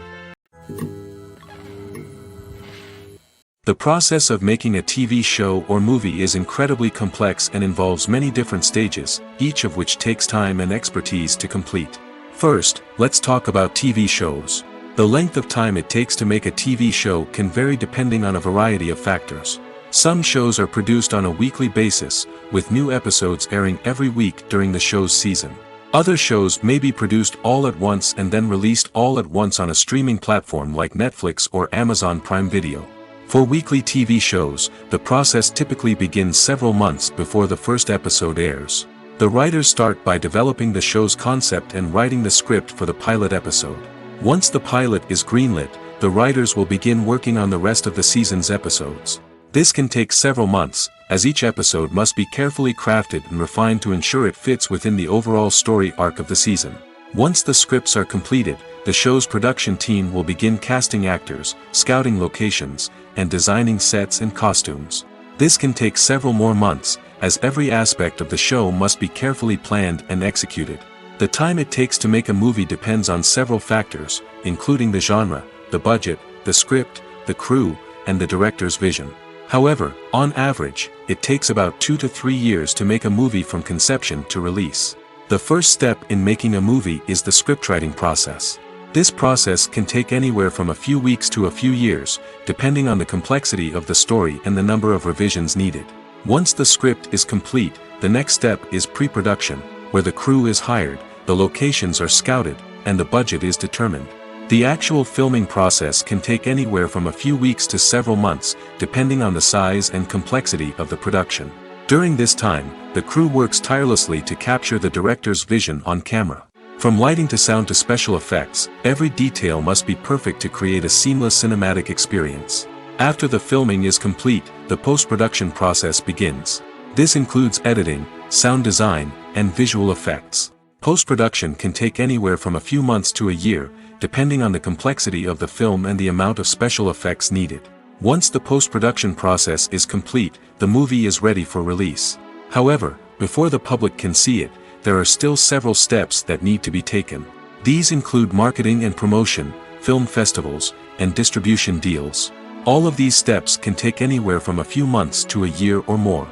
The process of making a TV show or movie is incredibly complex and involves many different stages, each of which takes time and expertise to complete. First, let's talk about TV shows. The length of time it takes to make a TV show can vary depending on a variety of factors. Some shows are produced on a weekly basis, with new episodes airing every week during the show's season. Other shows may be produced all at once and then released all at once on a streaming platform like Netflix or Amazon Prime Video. For weekly TV shows, the process typically begins several months before the first episode airs. The writers start by developing the show's concept and writing the script for the pilot episode. Once the pilot is greenlit, the writers will begin working on the rest of the season's episodes. This can take several months, as each episode must be carefully crafted and refined to ensure it fits within the overall story arc of the season. Once the scripts are completed, the show's production team will begin casting actors, scouting locations, and designing sets and costumes. This can take several more months, as every aspect of the show must be carefully planned and executed. The time it takes to make a movie depends on several factors, including the genre, the budget, the script, the crew, and the director's vision. However, on average, it takes about 2 to 3 years to make a movie from conception to release. The first step in making a movie is the scriptwriting process. This process can take anywhere from a few weeks to a few years, depending on the complexity of the story and the number of revisions needed. Once the script is complete, the next step is pre-production, where the crew is hired, the locations are scouted, and the budget is determined. The actual filming process can take anywhere from a few weeks to several months, depending on the size and complexity of the production. During this time, the crew works tirelessly to capture the director's vision on camera. From lighting to sound to special effects, every detail must be perfect to create a seamless cinematic experience. After the filming is complete, the post-production process begins. This includes editing, sound design, and visual effects. Post-production can take anywhere from a few months to a year, depending on the complexity of the film and the amount of special effects needed. Once the post-production process is complete, the movie is ready for release. However, before the public can see it, there are still several steps that need to be taken. These include marketing and promotion, film festivals, and distribution deals. All of these steps can take anywhere from a few months to a year or more.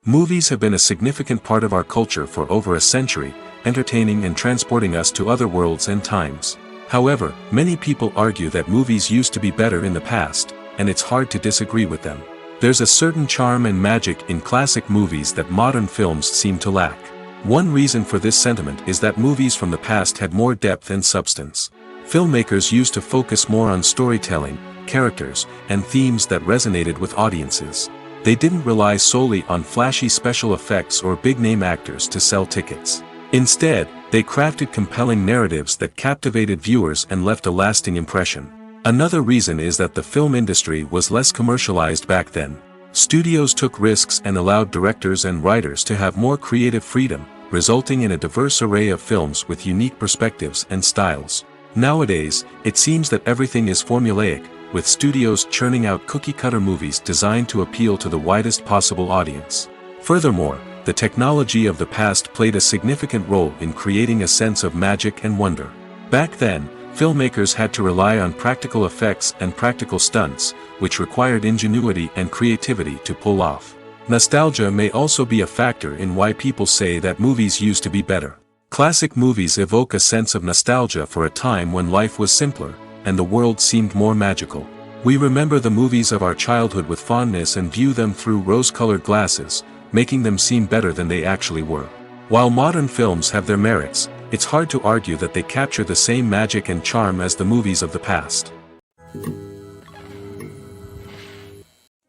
Movies have been a significant part of our culture for over a century, entertaining and transporting us to other worlds and times. However, many people argue that movies used to be better in the past, and it's hard to disagree with them. There's a certain charm and magic in classic movies that modern films seem to lack. One reason for this sentiment is that movies from the past had more depth and substance. Filmmakers used to focus more on storytelling, characters, and themes that resonated with audiences. They didn't rely solely on flashy special effects or big-name actors to sell tickets. Instead, they crafted compelling narratives that captivated viewers and left a lasting impression. Another reason is that the film industry was less commercialized back then. Studios took risks and allowed directors and writers to have more creative freedom, resulting in a diverse array of films with unique perspectives and styles. Nowadays, it seems that everything is formulaic, with studios churning out cookie-cutter movies designed to appeal to the widest possible audience. Furthermore, the technology of the past played a significant role in creating a sense of magic and wonder. Back then, filmmakers had to rely on practical effects and practical stunts, which required ingenuity and creativity to pull off. Nostalgia may also be a factor in why people say that movies used to be better. Classic movies evoke a sense of nostalgia for a time when life was simpler, and the world seemed more magical. We remember the movies of our childhood with fondness and view them through rose-colored glasses, making them seem better than they actually were. While modern films have their merits, it's hard to argue that they capture the same magic and charm as the movies of the past.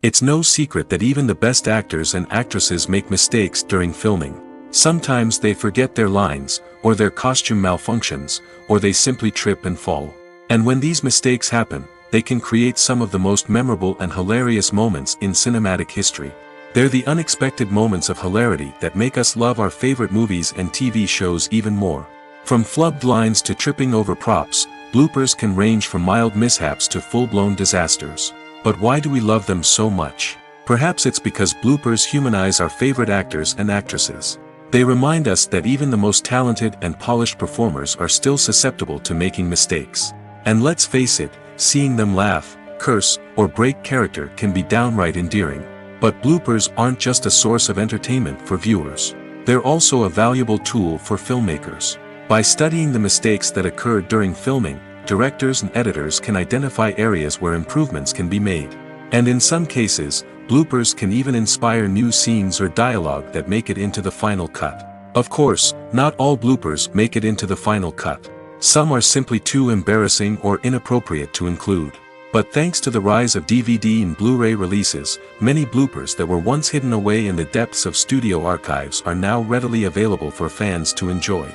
It's no secret that even the best actors and actresses make mistakes during filming. Sometimes they forget their lines, or their costume malfunctions, or they simply trip and fall. And when these mistakes happen, they can create some of the most memorable and hilarious moments in cinematic history. They're the unexpected moments of hilarity that make us love our favorite movies and TV shows even more. From flubbed lines to tripping over props, bloopers can range from mild mishaps to full-blown disasters. But why do we love them so much? Perhaps it's because bloopers humanize our favorite actors and actresses. They remind us that even the most talented and polished performers are still susceptible to making mistakes. And let's face it, seeing them laugh, curse, or break character can be downright endearing. But bloopers aren't just a source of entertainment for viewers. They're also a valuable tool for filmmakers. By studying the mistakes that occurred during filming, directors and editors can identify areas where improvements can be made. And in some cases, bloopers can even inspire new scenes or dialogue that make it into the final cut. Of course, not all bloopers make it into the final cut. Some are simply too embarrassing or inappropriate to include. But thanks to the rise of DVD and Blu-ray releases, many bloopers that were once hidden away in the depths of studio archives are now readily available for fans to enjoy.